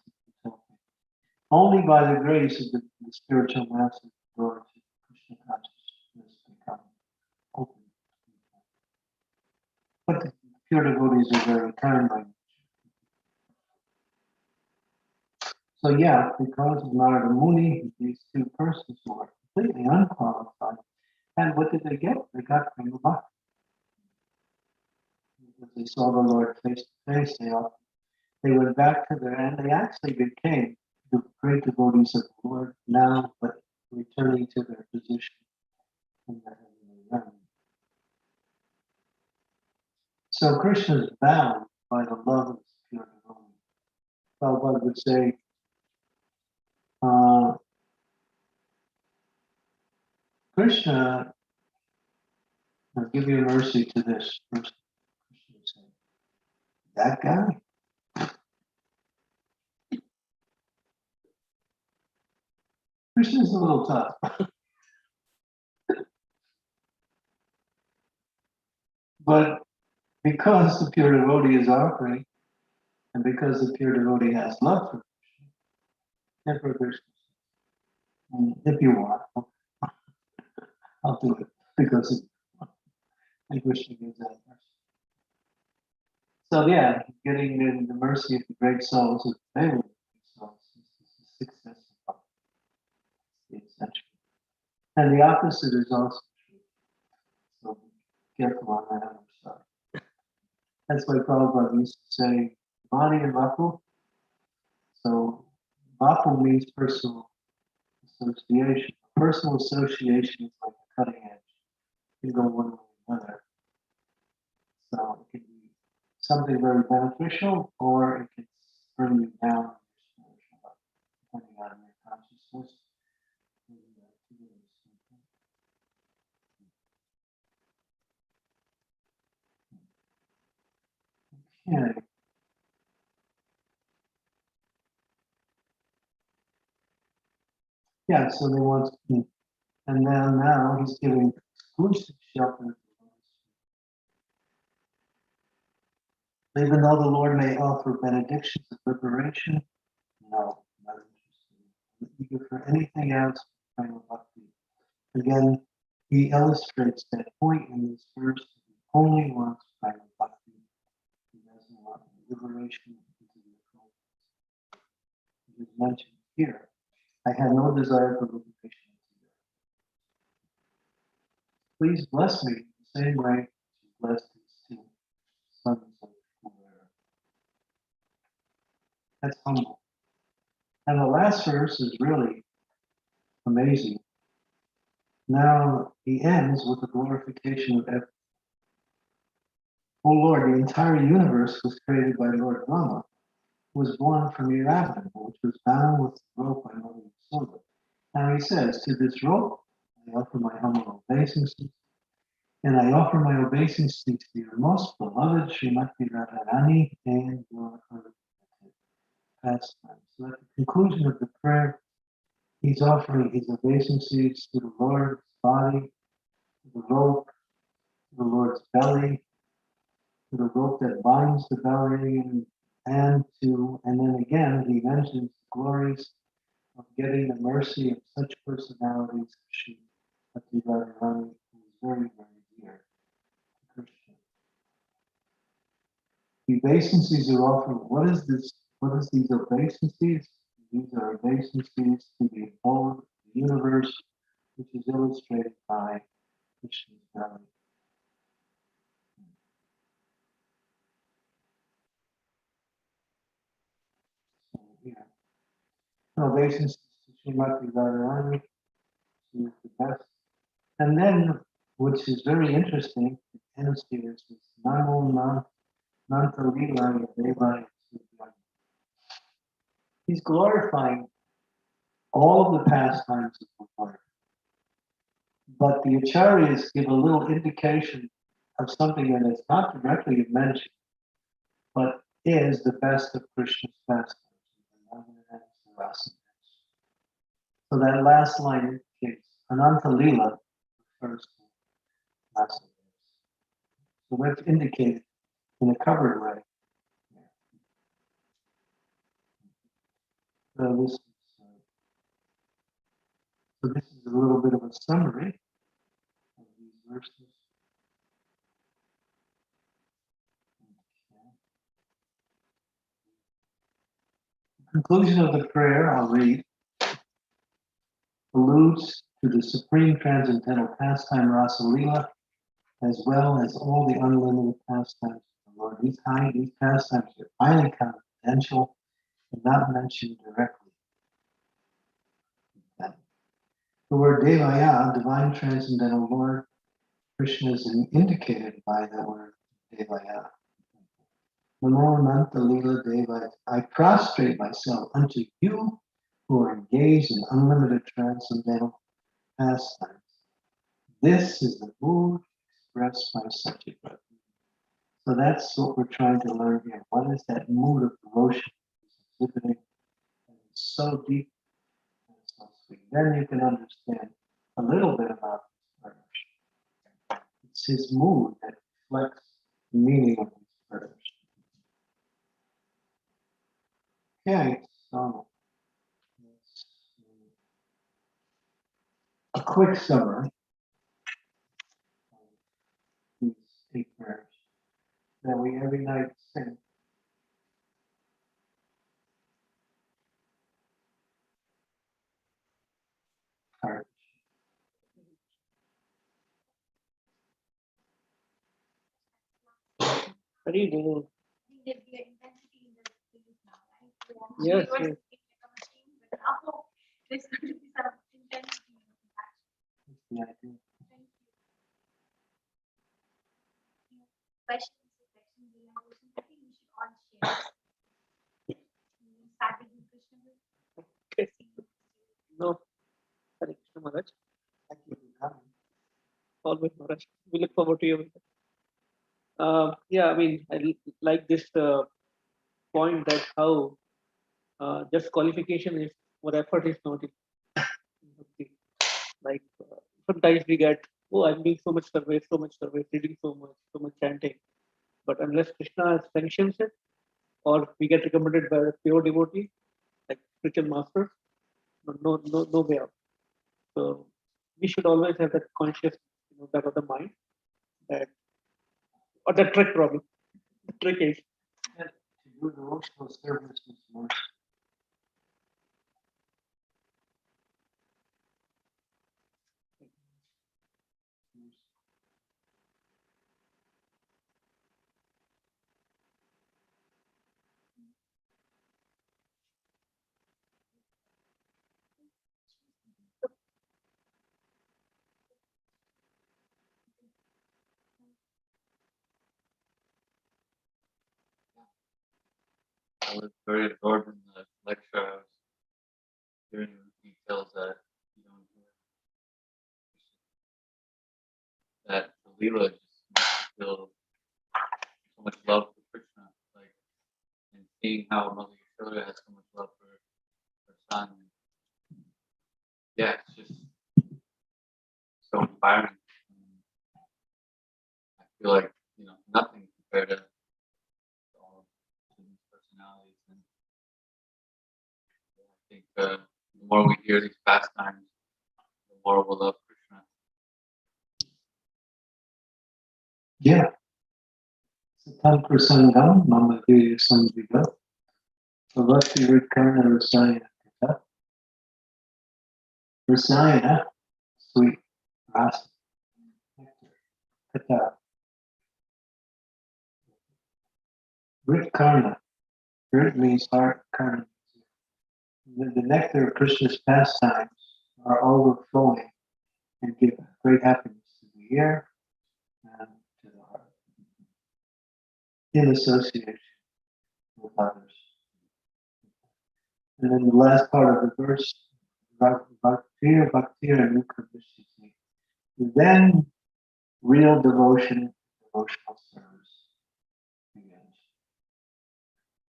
Only by the grace of the spiritual master, the door to Krishna consciousness become open. But the pure devotees are very kind by nature. So yeah, because of Narada Muni, these two persons were completely unqualified. And what did they get? They got Prema Bhakti. Because they saw the Lord face to face, they went back to their, and they actually became the great devotees of the Lord now, but returning to their position in the heavenly realm. So Krishna is bound by the love of his pure devotee. Prabhupada would say, Krishna, I'll give your mercy to this person. Krishna would say, that guy? Krishna's a little tough. But because the pure devotee is offering, and because the pure devotee has love for Krishna, therefore Krishna says, if you want, I'll do it. Because and Krishna gives that mercy. So yeah, getting the mercy of the great souls, of the favorite souls, is the success of the essential. And the opposite is also true. So be careful on that other side. That's why Prabhupada used to say, Bani and Vapu. So Vapu means personal association. Personal association is like a cutting edge. You can go one way or another. So it can be something very beneficial, or it can bring you down in your spiritual life, depending on your consciousness. Okay. Yeah, so they want to, and now he's giving exclusive shelter. Even though the Lord may offer benedictions of liberation, no, not interested. I'm eager for anything else. Again, he illustrates that point in this verse. He only wants private bhakti. He doesn't want liberation into the occult. It is mentioned here. I have no desire for liberation. Please bless me the same way you blessed these two sons of Govinda. That's humble. And the last verse is really amazing. Now he ends with the glorification of everything. Oh Lord, the entire universe was created by Lord Rama, who was born from your abdomen, which was bound with rope by Mother Yasoda. Now he says, to this rope I offer my humble obeisances, and I offer my obeisances to your most beloved Srimati Radharani and your pastime. So at the conclusion of the prayer, he's offering his obeisances to the Lord's body, to the rope, to the Lord's belly, to the rope that binds the belly, and then again he mentions the glories of getting the mercy of such personalities as Srimati Radharani, who is very, very dear to Krishna. The obeisances are offered. What is this What is these obeisances? These are obeisances to the whole universe, which is illustrated by Krishna's belly. So here, obeisances to Srimati Radharani, she is the best. And then, which is very interesting, it ends here, it says, Namo Nanta Lila Devaya. He's glorifying all of the pastimes of the Lord. But the acharyas give a little indication of something that is not directly mentioned, but is the best of Krishna's pastimes. So that last line indicates Ananta Lila refers to Rasa. So that's indicated in a covered way. So this is a little bit of a summary of these verses. Conclusion of the prayer, I'll read, alludes to the supreme transcendental pastime Rasa Lila, as well as all the unlimited pastimes of the Lord. These pastimes are highly confidential and not mentioned directly. The word Devaya, divine transcendental Lord, Krishna is indicated by the word Devaya. Namo Nanta Lila Devaya. I prostrate myself unto you who are engaged in unlimited transcendental pastimes. This is the mood expressed by such a person. So that's what we're trying to learn here. What is that mood of devotion he's exhibiting? And it's so deep and so sweet. Then you can understand a little bit about his prayers. It's his mood that reflects the meaning of his prayers. Okay, so a quick summary of these 8 prayers that we every night sing. Hare Very good. Yes, yes. Yeah. Questions, I think we should all share. Start with Krishna. Okay. No. Hare Krishna, Mharaj. Thank you for coming. Always, Mharaj. We look forward to you. Yeah, I mean, like this point that how just qualification is or effort is not in like sometimes we get, oh, I'm doing so much survey, reading so much chanting, but unless Krishna sanctions it, or we get recommended by a pure devotee like spiritual masters, no way out. So we should always have that conscious, back of the mind that, or the trick problem. The trick is To do devotional service is more. I was very absorbed in the lecture. I was hearing the details that you don't hear. That the Leela just makes you feel so much love for Krishna, like, and seeing how Mother Yashoda has so much love for her son. Yeah, it's just so inspiring. I feel like nothing compared to all of these personalities, and I think the more we hear these pastimes, the more we'll love Krishna. Yeah. Satam Prasangam, Mama Virya Samvida. Bhakti Rikarna Rasayana Kata. Rasayana, sweet, rasa, nectar, kata. Ritkarna, Rit means heart, karna. The nectar of Krishna's pastimes are overflowing and give great happiness to the ear and to the heart in association with others. And then the last part of the verse, Bhaktir Bhaktir Mukha. Then real devotion, devotional service begins.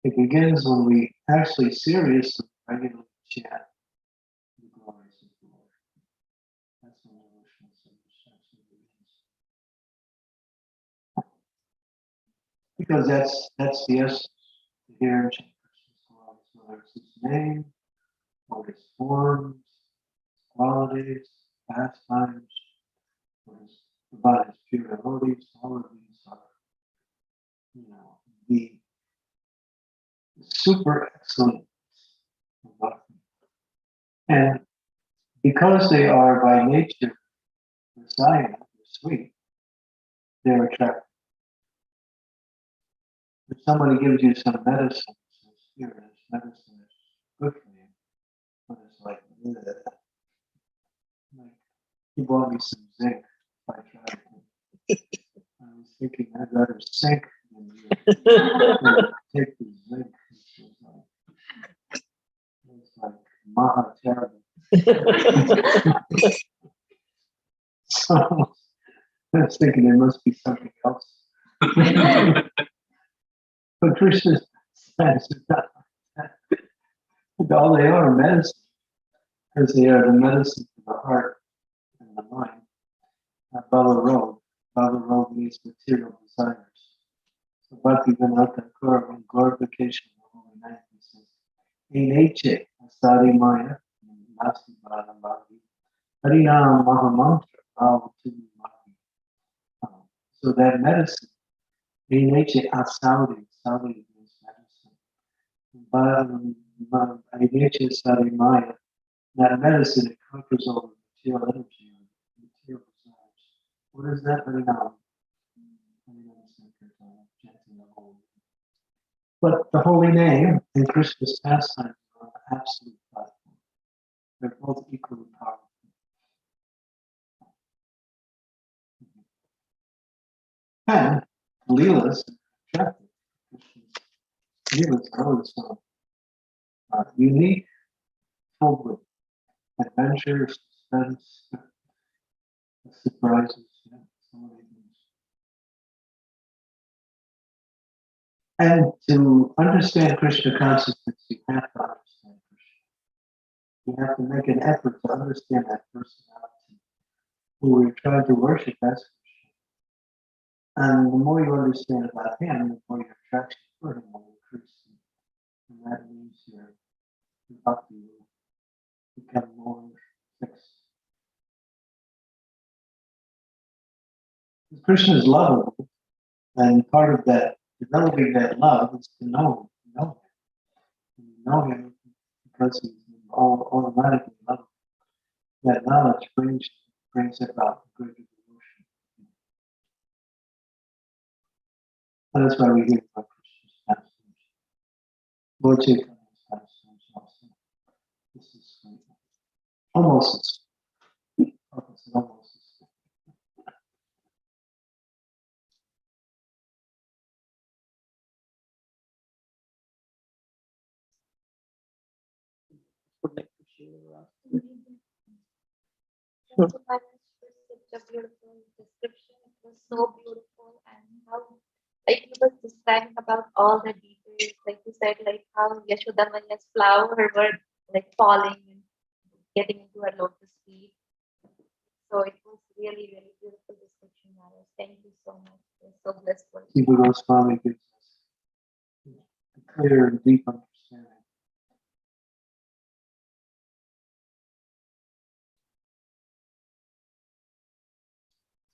It begins when we actually seriously, regularly chant the glories of the Lord. That's when devotional service actually begins. Because that's the essence. To hear and chant Krishna's glories, whether it's his name, or his forms, his qualities, pastimes, or about his pure devotees, all of these are, the super excellent of bhakti. And because they are by nature Messiah, sweet, they're attractive. If somebody gives you some medicine, says, here, this medicine is good for you, but it's like, he bought me some zinc. I tried it. I was thinking I'd rather sink than take the zinc. It's like maha terrible. So I was thinking there must be something else. But Krishna says all they are medicine, because they are the medicine for the heart and the mind. Bhava road means material desires. So Bhakti Vinata Kaur, in glorification of the Holy Name, he says, Eneche asari maya, nasti bhara bhagi, harinam mahamantra, bhava tumi bhagi. So that medicine, Eneche asari means medicine. Eneche asari maya, that medicine, it conquers over material energy and material desires. What is that? Harinam. But the holy name and Krishna's pastimes are on the absolute platform. They're both equally powerful. And Leelas are attractive. Leelas are always so unique, full with adventure, suspense, surprises, so many things. And to understand Krishna consciousness, you have to understand Krishna. You have to make an effort to understand that personality who we're trying to worship as Krishna. And the more you understand about him, the more your attraction for him will increase. And that means your bhakti will become more fixed. Krishna is lovable, and part of that, developing that love, is to know him. You know him because he's automatically lovable. That knowledge brings about greater devotion. And that's why we hear about Krishna's pastimes. Lord Chaitanya's pastimes also. This is almost as sweet. It's almost as sweet. Would like to share. Thank you, Mharaj, for such a beautiful description. It was so beautiful, and how, like you were describing about all the details, like you said, like how Yashoda Maiya's flower were like falling and getting into her lotus feet. So it was really, really beautiful description, Mharaj. Thank you so much. It was so blissful. Jiva Goswami gives us a clear and deep understanding.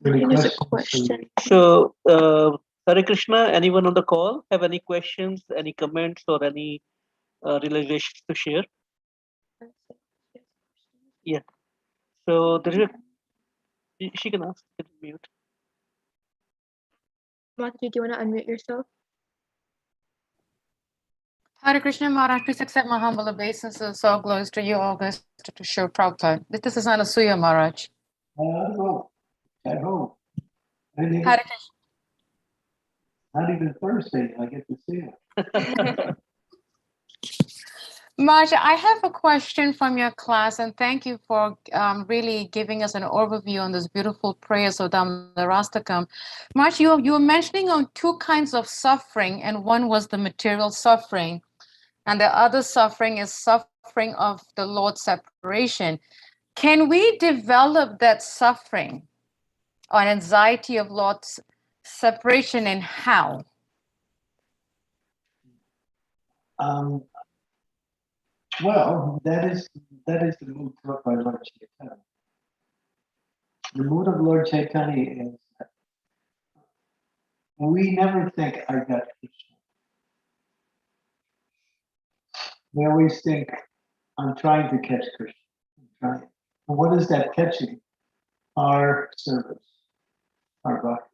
Any There is a questions? question. So, Hare Krishna, anyone on the call have any questions, any comments, or any realizations to share. Yeah. So there is she can ask. Get mute. Mataji, do you want to unmute yourself? Hare Krishna Maharaj, please accept my humble obeisances. All glories to you, August, to show Prabhupada. This is Anasuya Maharaj. Hello. Hello. And Hare it's not even Thursday. I get to see you. Maharaj, I have a question from your class, and thank you for really giving us an overview on this beautiful prayers of Damodarastakam. Maharaj, you were mentioning on two kinds of suffering, and one was the material suffering, and the other suffering is suffering of the Lord's separation. Can we develop that suffering or anxiety of Lord's separation, and how? Well, that is the mood taught by Lord Chaitanya. The mood of Lord Chaitanya is that we never think I got Krishna. We always think I'm trying to catch Krishna. I'm trying. And what is that catching? Our service, our bhakti.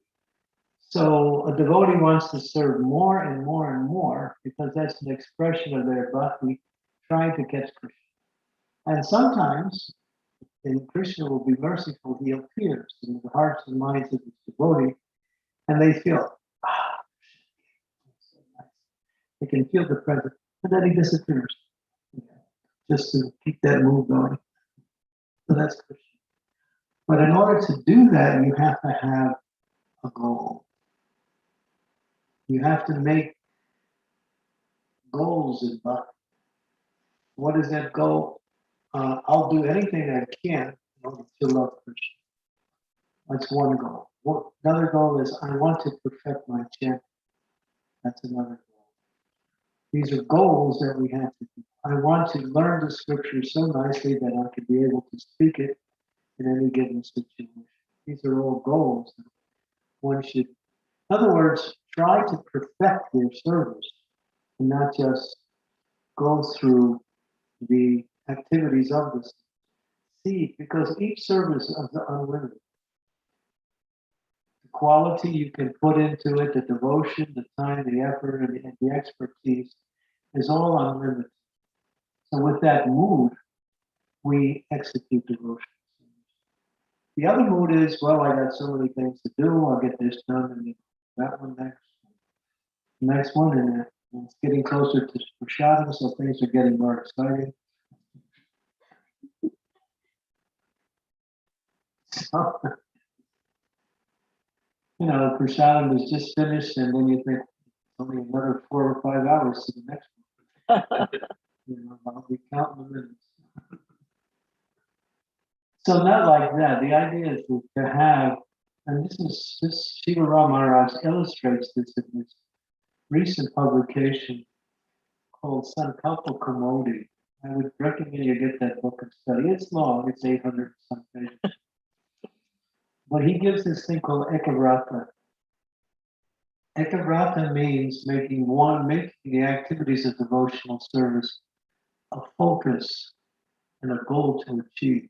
So a devotee wants to serve more and more and more because that's an expression of their bhakti, trying to catch Krishna. And sometimes, and Krishna will be merciful, he appears in the hearts and minds of the devotee, and they feel, so nice. They can feel the presence, and then he disappears, just to keep that mood going. So that's Krishna. But in order to do that, you have to have a goal. You have to make goals in bhakti. What is that goal? I'll do anything I can in order to love Krishna. That's one goal. Another goal is I want to perfect my chanting. That's another goal. These are goals that we have to do. I want to learn the scripture so nicely that I can be able to speak it in any given situation. These are all goals that one should, in other words, try to perfect your service and not just go through the activities of this. See, because each service is unlimited. The quality you can put into it, the devotion, the time, the effort, and the expertise is all unlimited. So with that mood, we execute devotion. The other mood is, well, I got so many things to do, I'll get this done, and that one next one, and it's getting closer to Prasadam, so things are getting more exciting. So, Prasadam is just finished, and then you think, only another 4 or 5 hours to the next one. I'll be counting the minutes. So not like that. The idea is to have, and this Shiva Ram Maharaj illustrates this in this recent publication called Sankalpa Kamodi. I would recommend you get that book and study. It's long, it's 800 some pages. But he gives this thing called Ekavrata. Ekavrata means making the activities of devotional service a focus and a goal to achieve.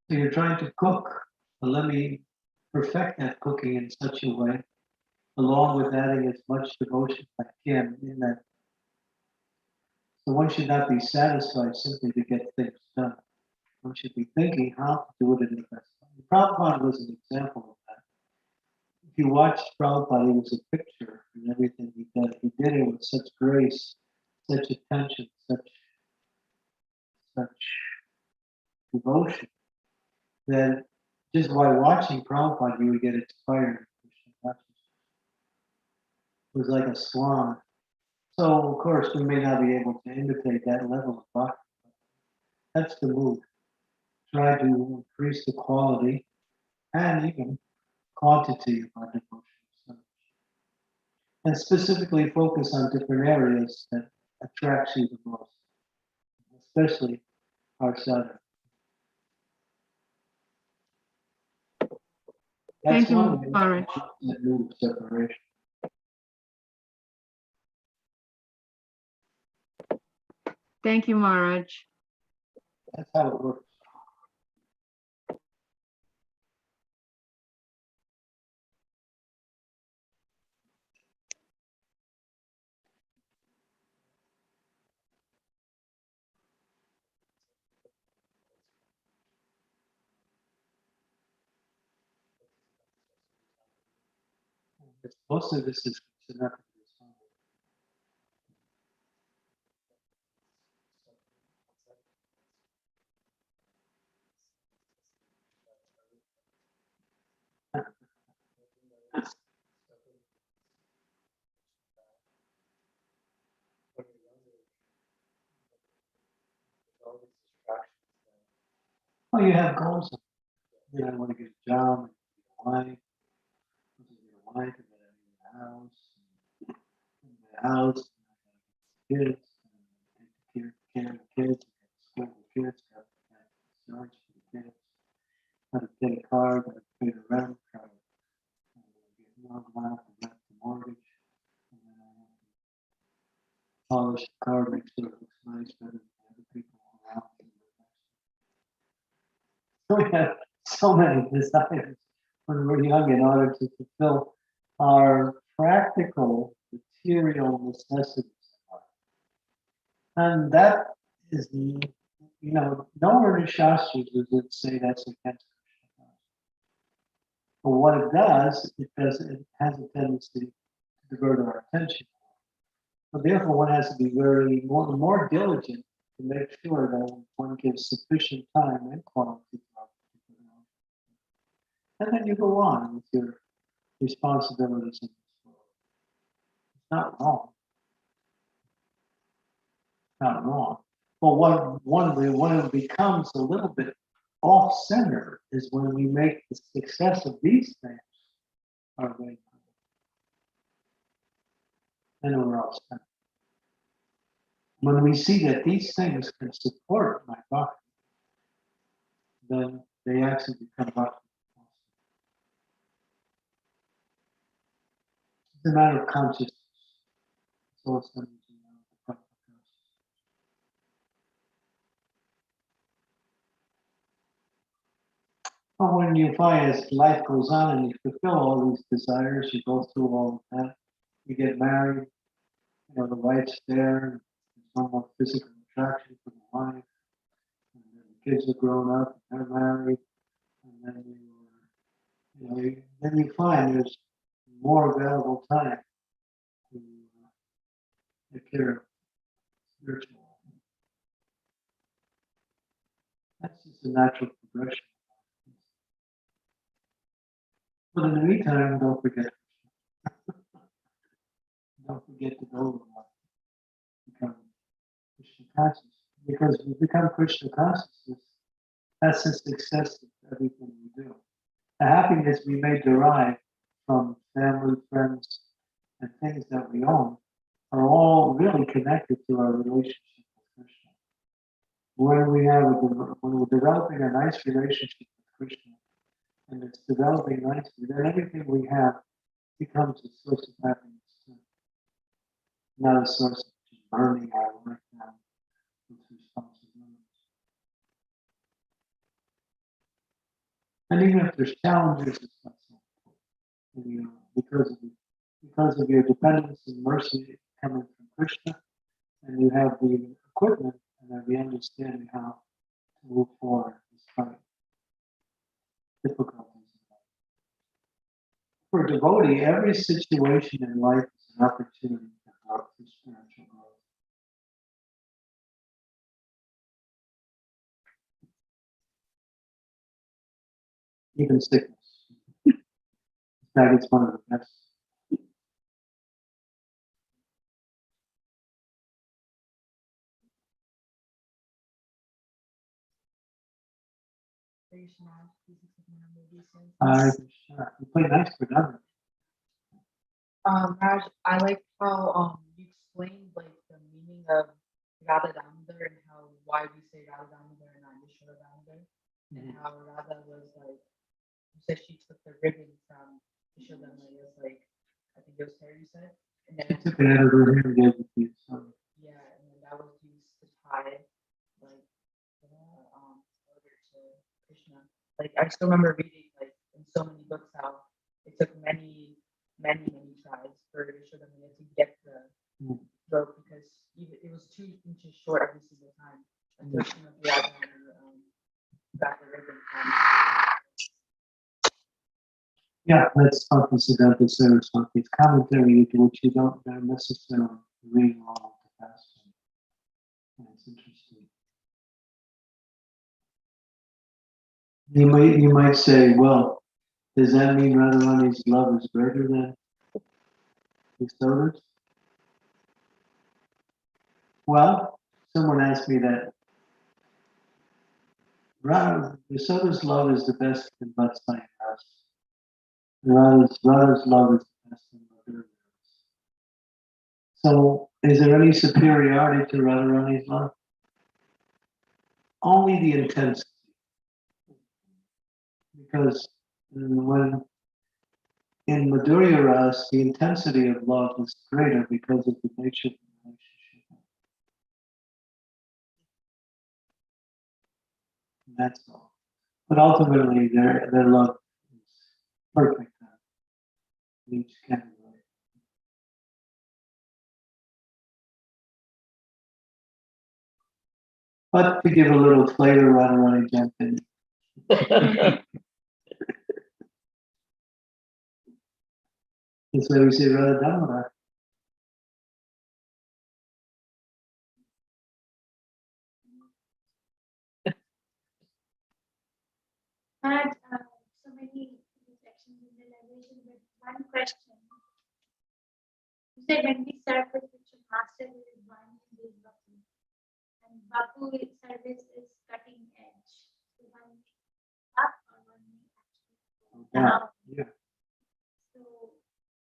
So you're trying to cook, but let me perfect that cooking in such a way, along with adding as much devotion as I can in that. So one should not be satisfied simply to get things done. One should be thinking how to do it in the best way. Prabhupada was an example of that. If you watch Prabhupada, he was a picture in everything he did. He did it with such grace, such attention, such devotion, that just by watching Prabhupada, you would get inspired. It was like a swan. So, of course, we may not be able to imitate that level of bhakti. That's the move. Try to increase the quality and even quantity of our devotion. And specifically focus on different areas that attracts you the most, especially our sadhana. That's Thank you, one way Mharaj. that move separation. Thank you, Mharaj. That's how it works. Most of this is connected to the sun. Well, you have goals. You know, I want to get a job, and get a wife, and get a house, and a house, and kids, and take care of the kids, school the kids, got insurance for the kids, how to pay a car, got to pay the rent, got to get another one, to rent the mortgage, and then I have to polish the car, make sure it looks nice, better than the other people around me. So we have so many desires when we're young in order to fulfill our practical material necessities. And that is the, nowhere in the Shastras does it say that's against Krishna consciousness. But what it does, it has a tendency to divert our attention. So therefore, one has to be more diligent to make sure that one gives sufficient time and quality to our particular knowledge. And then you go on with your responsibilities in this world. It's not wrong. It's not wrong. But when it becomes a little bit off-center is when we make the success of these things our way. Then we're off center. When we see that these things can support my bhakti, then they actually become bhakti. It's a matter of consciousness. It's also the practical consciousness. But when you find as life goes on and you fulfill all these desires, you go through all of that, you get married, the wife's there, there's no more physical attraction for the wife, and then the kids are grown up, and they're married, and then then you find there's more available time to take care of spiritual. That's just a natural progression. But in the meantime, don't forget to go become Krishna conscious. Because we become Krishna consciousness, that's the success of everything we do. The happiness we may derive from family, friends, and things that we own are all really connected to our relationship with Krishna. When we're developing a nice relationship with Krishna, and it's developing nicely, then everything we have becomes a source of happiness too. Not a source of just burning our life down with responsibilities. And even if there's challenges, it's not so important. Because of your dependence and mercy coming from Krishna, and you have the equipment and have the understanding how to move forward despite difficulties in life. For a devotee, every situation in life is an opportunity for spiritual growth. Even sickness. That is one of the best. You play nice for nothing. Raj, I like how you explained like the meaning of Radha Damodar and how why we say Radha Damodar and not Yashoda Damodar, and how Radha was like, you said she took the ribbon from Yashoda Maiya's like, I think it was hair you said, and then She took it out of her hair and gave it to you. So. yeah, and then that was used to high, like in order to Krishna. Like I still remember reading like in so many books how it took many tries for Yashodamaya to get the rope because even it was 2 inches short every single time until Srimati Radha got the ribbon from. Yeah, that's Swati Siddhanta Saraswati's commentary, to which you don't necessarily read all the past. That's interesting. You might say, well, does that mean Radharani's love is greater than Yasoda's? Well, someone asked me that Yasoda's love is the best in Vatsalya Rasa. Radha's love is the best in Madhurya Rasa. So, is there any superiority to Radharani's love? Only the intensity. Because when in Madhurya Rasa, the intensity of love is greater because of the nature of the relationship. And that's all. But ultimately, their love is perfect in each category. But to give a little flavor, Radharani jumped in. That's why we say Radha Damodar. Had so many reflections in the liberation, but one question. You said when we serve the spiritual master, there is one in this Bapu. And Bapu service is cutting edge. So one up or one actually down. Yeah. So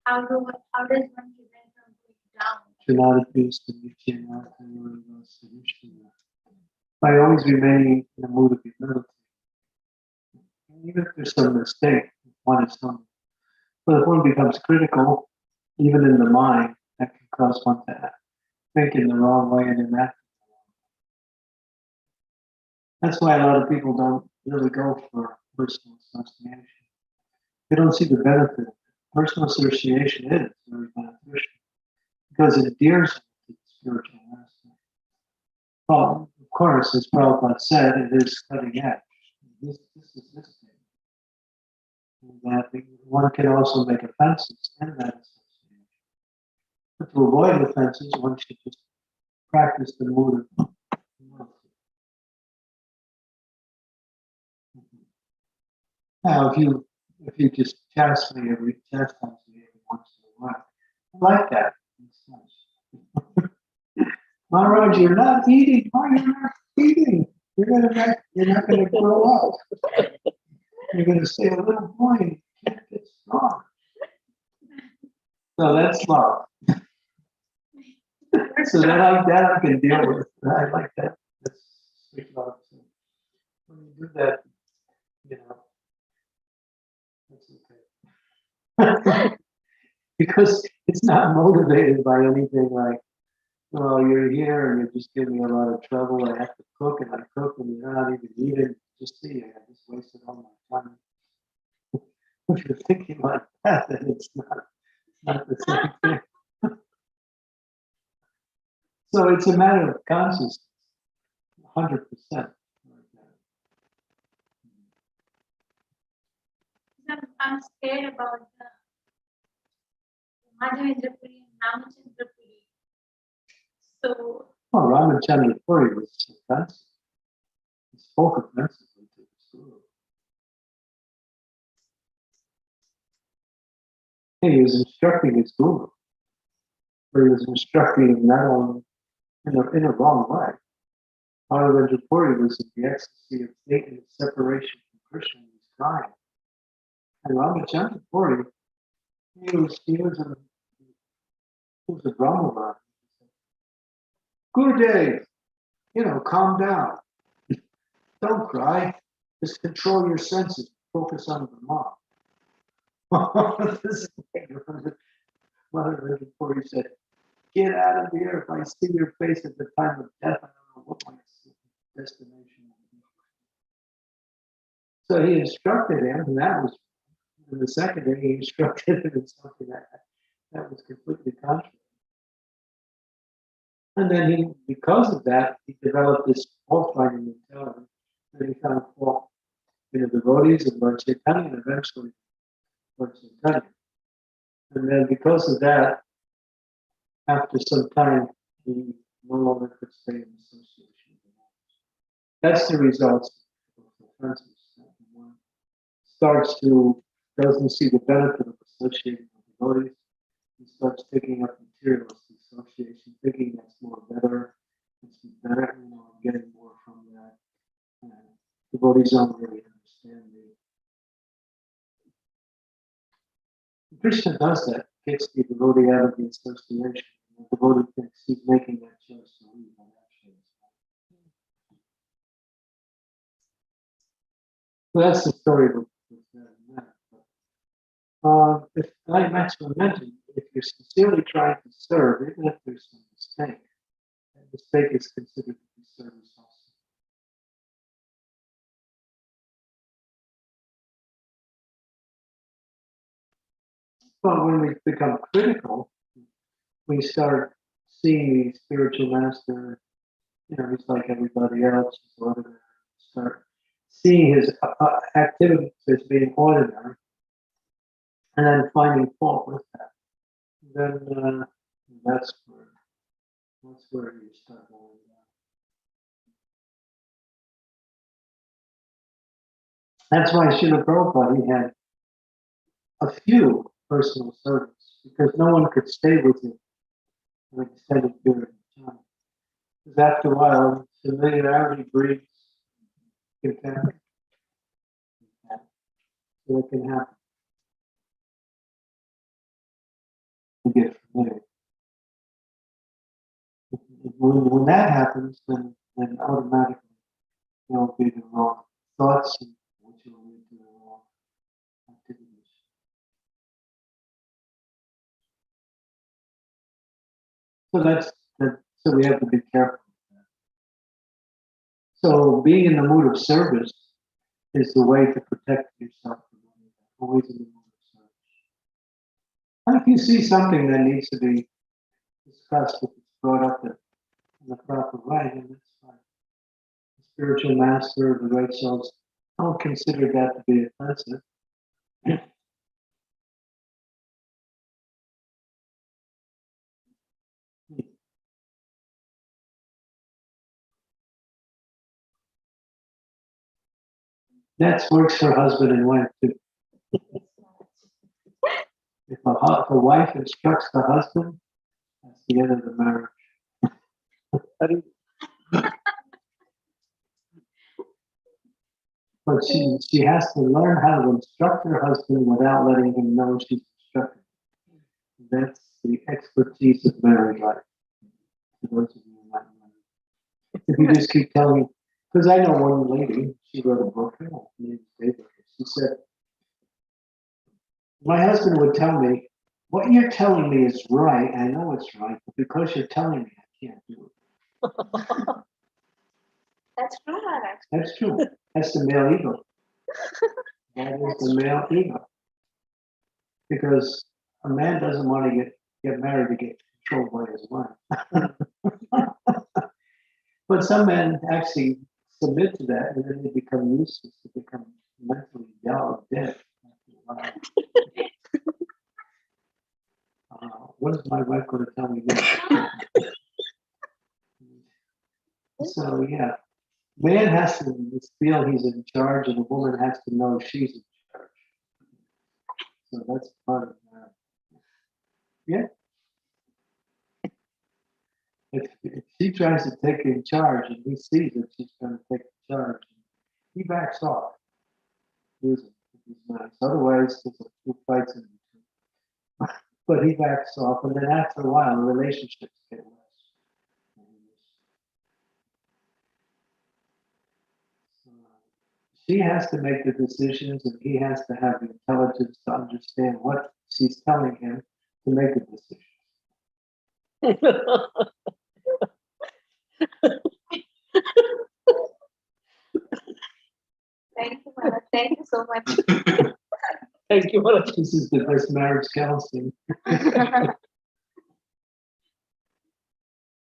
how does one prevent from going down? By always remaining in the mood of humility. Even if there's some mistake, one is humble. But if one becomes critical, even in the mind, that can cause one to think in the wrong way and enact. That's why a lot of people don't really go for personal association. They don't see the benefit of it. Personal association is very beneficial because it endears to the spiritual master. Well, of course, as Prabhupada said, it is cutting edge. This is this thing. That one can also make offenses in that association. But to avoid offenses, one should just practice the mood of humility. Now, if you just chastise me every once in a while, I like that. It's nice. Mharaj, you're not eating. Why you're not eating? You're not gonna grow up. You're gonna stay a little boy and you can't get strong. So that's love. So that I can deal with. I like that. That's sweet love. So when you do that, you know, that's okay. Because it's not motivated by anything like, well, you're here and you're just giving me a lot of trouble. I have to cook and I cook and you're not even eating. Just see, I just wasted all my time. If you're thinking like that, then it's not the same thing. So it's a matter of consciousness, 100%. I'm scared about the Madhavendrapuri and Ramachandrapuri. So, Well, Ramachandra Puri was offensive. He spoke offensively to the guru. He was instructing his guru. But he was instructing him not only in a wrong way. Madhavendra Puri was in the ecstasy of faith and separation from Krishna. He was crying. And Ramachandra Puri, he was a Brahmavadi. Gurudev, calm down. Don't cry. Just control your senses. Focus on the mom. Madhavendra Puri said, get out of here. If I see your face at the time of death, I don't what was the destination? So he instructed him, and that was, and the second day he instructed him in something that was completely contrary. And then he, because of that, he developed this fault-finding mentality, and he found fault in the devotees of Lord Chaitanya, and eventually Lord Chaitanya. And then because of that, after some time, he no longer could stay in association with them. That's the results of offenses. One starts to, doesn't see the benefit of associating with devotees. He starts picking up materialistic association, thinking that's more better, it's better, getting more from that. Devotees don't really understand Krishna does that, kicks the devotee out of the association. The devotee thinks he's making that choice to leave, and actually it's not. So that's the story of that. If I mentioned, if you're sincerely trying to serve, even if there's some mistake, that mistake is considered to be service also. But when we become critical, we start seeing the spiritual master, he's like everybody else. Start seeing his activities as being ordinary, and then finding fault with that. Then that's where you start going down. That's why Srila Prabhupada, he had a few personal servants, because no one could stay with him for an extended period of time. Because after a while, familiarity breeds contempt. So it can happen. You get familiar. When that happens, then automatically there'll be the wrong thoughts, and which will lead to the wrong activities. So we have to be careful with that. So being in the mood of service is the way to protect yourself from always in the mood of service. And if you see something that needs to be discussed, if it's brought up in the proper way, then that's fine. The spiritual master, the great souls, don't consider that to be offensive. That works for husband and wife too. If a wife instructs the husband, that's the end of the marriage. But she has to learn how to instruct her husband without letting him know she's instructing. That's the expertise of married life. For those of you who might know. If you just keep telling me, because I know one lady, she wrote a book, she said, my husband would tell me, what you're telling me is right, I know it's right, but because you're telling me, I can't do it. That's true, Mharaj. That's true. That's the male ego. That is the male ego. Because a man doesn't want to get married to get controlled by his wife. But some men actually submit to that, and then they become useless, they become mentally dead. What is my wife going to tell me next? So yeah, man has to feel he's in charge, and a woman has to know she's in charge. So that's part of that. Yeah. If she tries to take in charge, and he sees that she's going to take charge, he backs off. He's nice. Otherwise, there's a few fights in between. But he backs off, and then after a while, relationships get worse. She has to make the decisions, and he has to have the intelligence to understand what she's telling him to make the decisions. Thank you, Mharaj. Thank you so much. Thank you, Mharaj. This is the best marriage counseling. I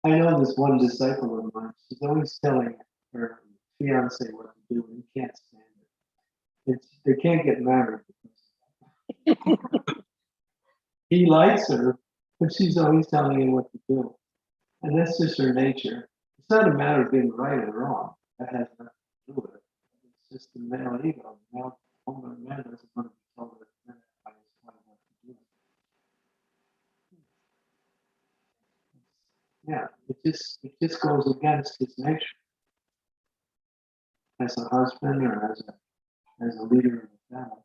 know this one disciple of mine, she's always telling her fiance what to do, and he can't stand it. They can't get married. He likes her, but she's always telling him what to do. And that's just her nature. It's not a matter of being right or wrong. That has nothing to do with it. It's just the male ego. The male woman or man doesn't want to be told that by his wife what to do. Yeah, it just goes against his nature as a husband or as a leader of the family.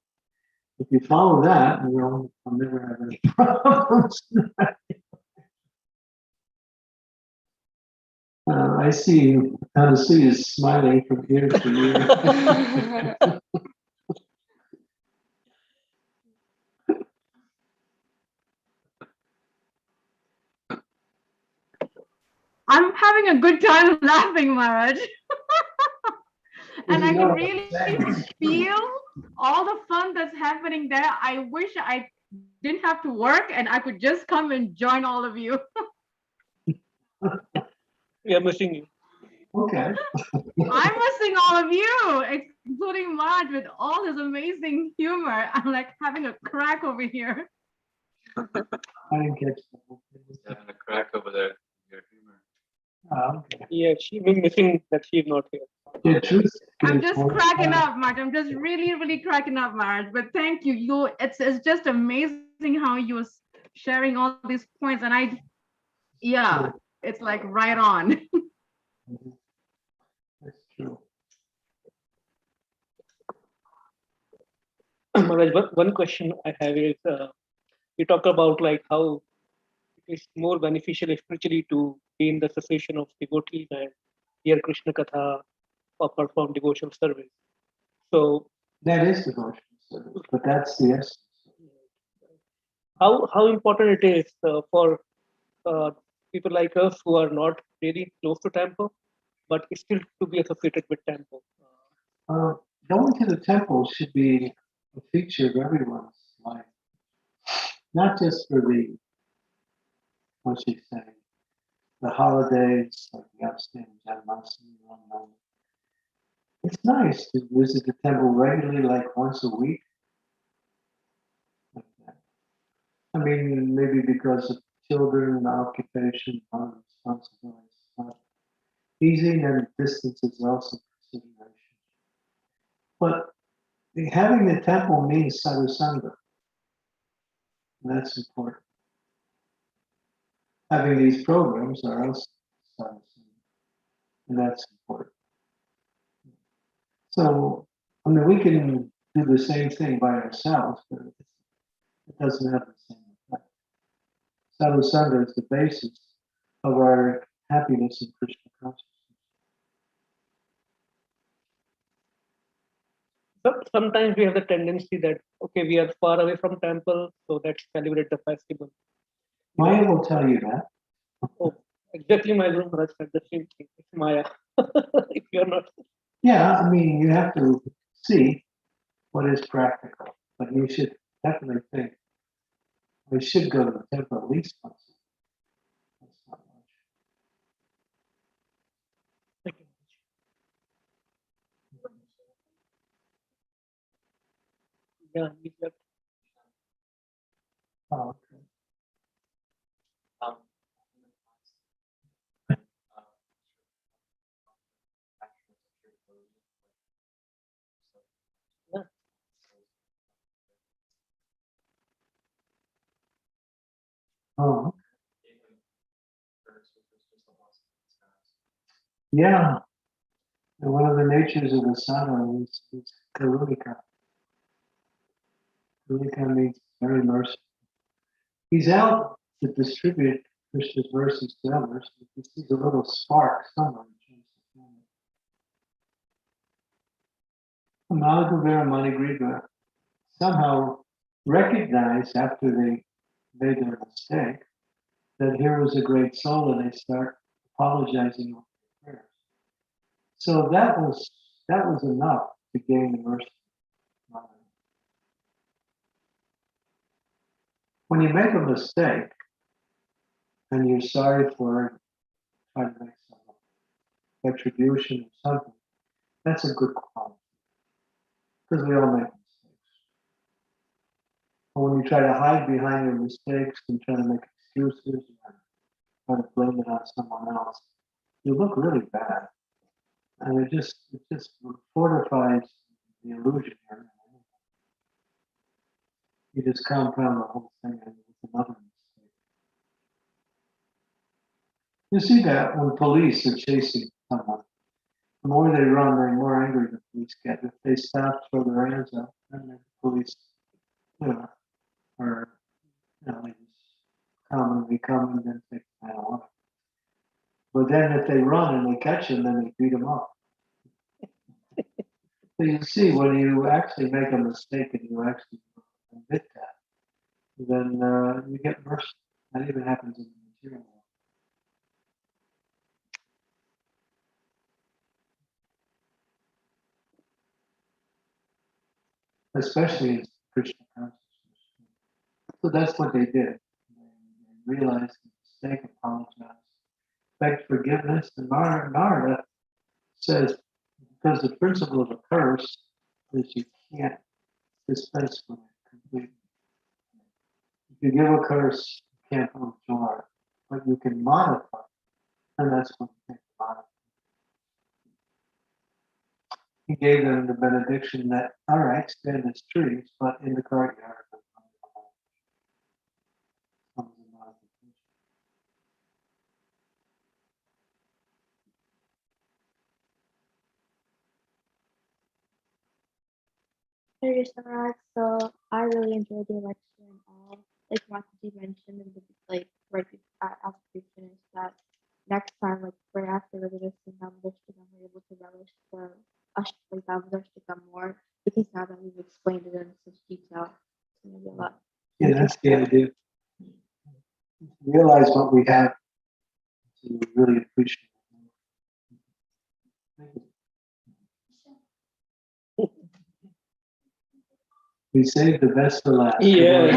If you follow that, you'll never have any problems. I see you. Tennessee is smiling from ear to ear. I'm having a good time laughing, Maharaj. And I You can know what I'm really saying. feel all the fun that's happening there. I wish I didn't have to work and I could just come and join all of you. We are missing you. Okay. I'm missing all of you, including Maharaj with all his amazing humor. I'm like having a crack over here. I didn't catch that. He's having a crack over there. Your humor. Oh, okay. Yeah, she's been missing that she's not here. The truth I'm is, just cracking up, Maharaj. I'm just really cracking up, Maharaj. But thank you. It's just amazing how you're sharing all these points. And yeah, it's like right on. That's true. Maharaj, one question I have is, you talk about like how it's more beneficial spiritually to be in the association of devotees and hear Krishna Katha or perform devotional service. So That is devotional service, but that's the essence. how important it is for people like us who are not really close to temple, but still to be associated with temple. Going to the temple should be a feature of everyone's life, not just for the, what you say, the holidays, like the upstanding Janmashtami. It's nice to visit the temple regularly, like once a week. Like that. I mean, maybe because of children, occupation, other responsibilities. It's not easy, and distance is also consideration. But having the temple means sadhusanga. That's important. Having these programs are also sadhusanga, and that's important. So, I mean, we can do the same thing by ourselves, but it doesn't have the same effect. Sadhusanga is the basis of our happiness in Krishna consciousness. Sometimes we have the tendency that okay, we are far away from temple, so let's celebrate the festival. Maya will tell you that. Oh, exactly, my Guru Maharaj said the same thing. It's Maya. If you're not. Yeah, I mean, you have to see what is practical, but you should definitely think we should go to the temple at least once. That's not much. Yeah, he's left. Oh, okay. Um, Yeah. Oh, yeah. And one of the natures of the sadhu is karulika. Karulika means very merciful. He's out to distribute Krishna's verses to others. He sees a little spark somewhere. Madhuvera Manigriva somehow recognized after they made their mistake that here was a great soul, and they start apologizing for their prayers. So that was enough to gain the mercy. When you make a mistake and you're sorry for it, try to make some retribution or something, that's a good quality. Because we all make mistakes. But when you try to hide behind your mistakes and try to make excuses and try to blame it on someone else, you look really bad. And it just fortifies the illusion here. You just compound the whole thing and it's another mistake. You see that when police are chasing someone. The more they run, the more angry the police get. If they stop, throw their hands up, then the police, are, they just commonly come and then take the man away. But then if they run and they catch them, then they beat them up. So you see, when you actually make a mistake and you actually admit that, then you get mercy. That even happens in the material world. Especially in Krishna consciousness. So that's what they did. They realized the mistake, apologized, begged forgiveness, and Narada says, because the principle of a curse is you can't dispense with it completely. If you give a curse, you can't withdraw it, but you can modify it, and that's what you can modify. He gave them the benediction that, all right, stand as trees, but in the courtyard. Hey, Mharaj, so I really enjoyed the lecture and all. Like Mataji mentioned in the right after we finished that next time, like right after we're gonna sing Damodarastakam, we're able to relish the Damodarastakam more because now that we've explained it in such detail, it's gonna be a lot. Yeah, that's the idea. Realize what we have to really appreciate it. We saved the best for last. Yes.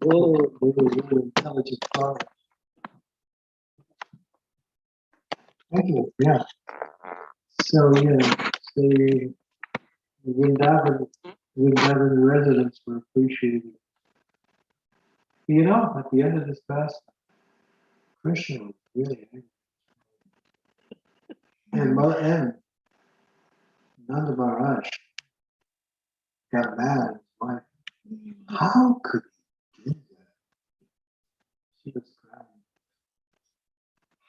Really intelligent father. Thank you. Yeah. So the Vrindavan residents were appreciated. You know, at the end of this fast, Krishna was really angry. And Nanda Maharaj got mad at his wife. How could he do that? She was crying.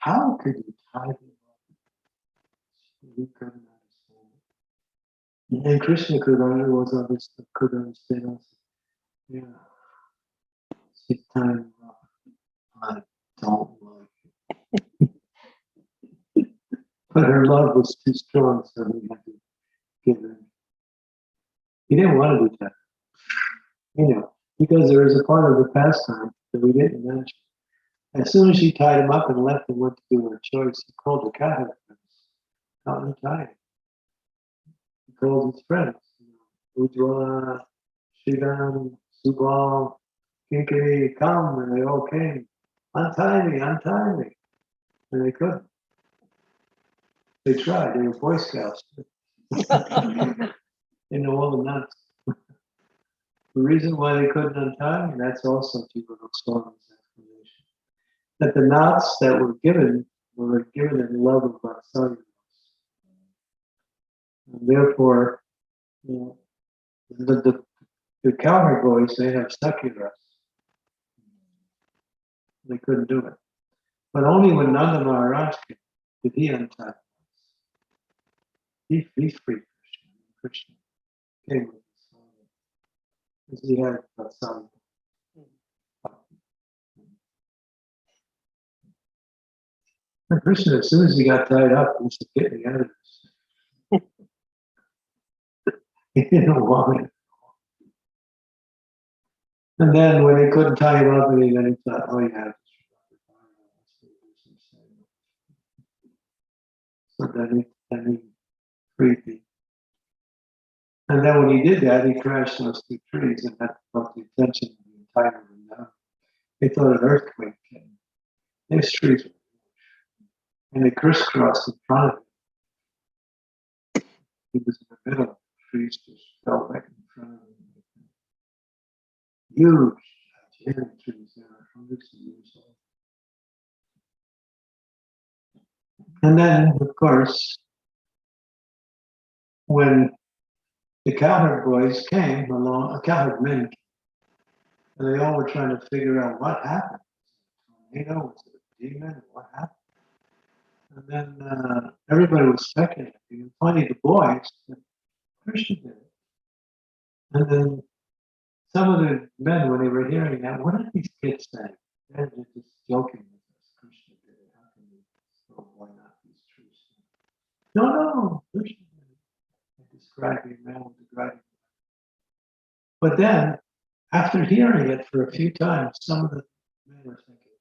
How could you tie him up? He couldn't understand it. And Krishna could understand also. Yeah. She's tying him up. I don't like it. But her love was too strong, so he had to give in. He didn't want to do that. Because there is a part of the pastime that we didn't mention. As soon as she tied him up and left and went to do her choice, he called the cat friends. Not untied. He called his friends. Ujjwala, Sriram, Subal, Kinkari, come, and they all came. Untie me, untie me. And they couldn't. They tried, they were Boy Scouts. They know all the nuts. The reason why they couldn't untie me, that's also Jiva Goswami's explanation. That the knots that were given in love of Vatsalya. And therefore, the cowherd boys, they have seculars. They couldn't do it. But only when Nanda Maharaj came did he untie us. He freed Krishna. Krishna came with his son. Because he had Vatsalya. And Krishna, as soon as he got tied up, he said, "Get me out of this." He didn't want it. And then when he couldn't tie him up, then he thought, "Oh yeah." So then he freed me. And then when he did that, he crashed those two trees, and that brought the attention of the entire room. They thought an earthquake came. These trees were huge, and they crisscrossed in front of him. He was in the middle. The trees just fell back in front of him. Huge, gigantic trees. They were hundreds of years old. And then, of course, when the cowherd boys came along, cowherd men came, and they all were trying to figure out what happened. Was it a tornado? Was it a demon? What happened? And then everybody was speculating. And finally, the boys said, "Krishna did it." And then some of the men, when they were hearing that, what are these kids saying? They're just joking with us. Krishna did it. How can we throw why not these trees? No, no, Krishna did it. They describing man with the dragon. But then, after hearing it for a few times, some of the men were thinking,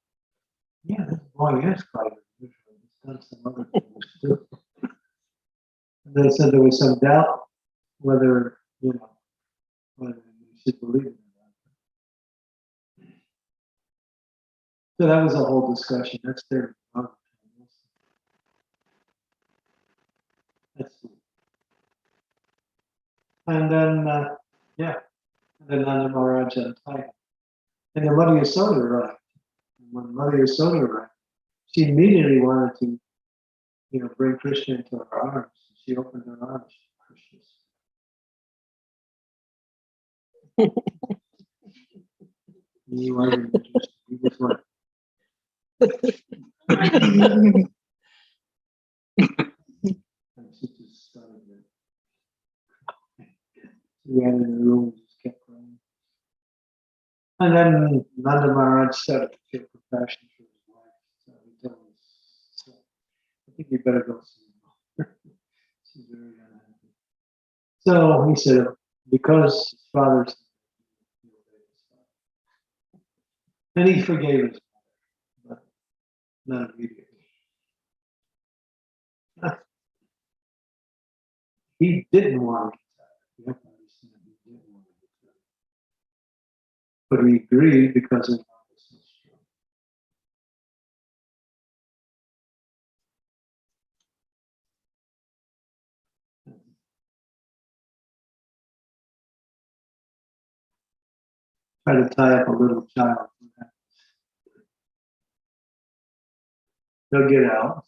"Yeah, this boy is quite unusual. He's done some other things too." And they said there was some doubt whether, whether you should believe it or not. So that was a whole discussion. That's their own. That's cool. And then, yeah, and then Nanda Maharaj untied him. And then Mother Yasoda arrived. And when Mother Yasoda arrived, she immediately wanted to, bring Krishna into her arms. She opened her arms to Krishna. He wasn't interested. He just went. And she just started there. She ran in the room and just kept crying. And then Nanda Maharaj started to feel compassion for his wife. So he told us, "So I think you better go see her." She's very unhappy. So he said, because his father's, and he forgave his mother, but not immediately. He didn't want to get tired. You have to understand, he didn't want to get tired. But he agreed because his love was so strong. Try to tie up a little child. They'll get out.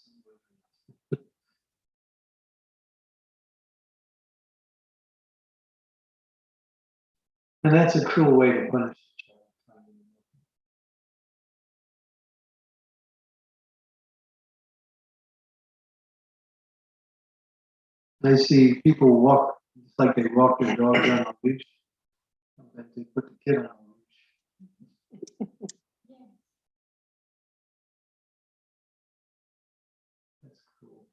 And that's a cruel way to punish a child. I see people walk, it's like they walk their dog down a leash. Sometimes they put the kid on a leash. That's cool.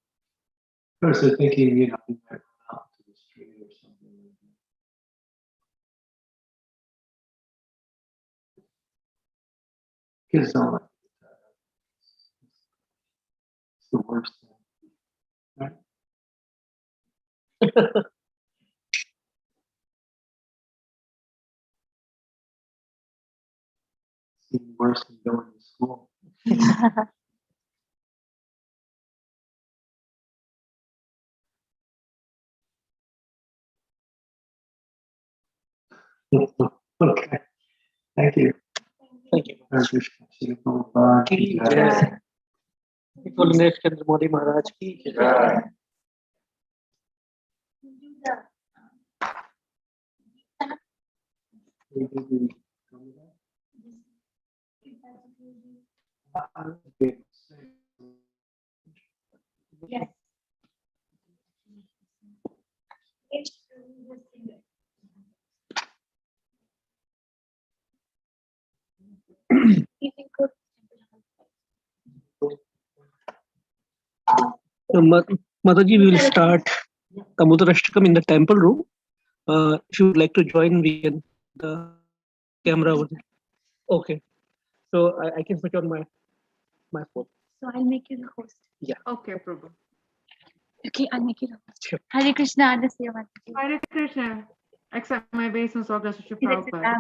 Of course, they're thinking, he might run out to the street or something like that. Kids don't like that. It's the worst thing. Right? It's even worse than going to school. Okay. Thank you. Thank you. Hare Krishna. Shri Prabhupada ki jai. Jai. Holiness Candramauli Mharaj ki jai. Yes. You can go. Mataji, we will start Damodarastakam in the temple room. If you would like to join, we can the camera over there. Okay. So I can switch on my phone. So I'll make you the host. Okay, Prabhu. Okay, I'll make you the host. Sure. Hare Krishna, Adasya Mataji. Hare Krishna. Accept my obeisance of the Sri Is it Prabhupada.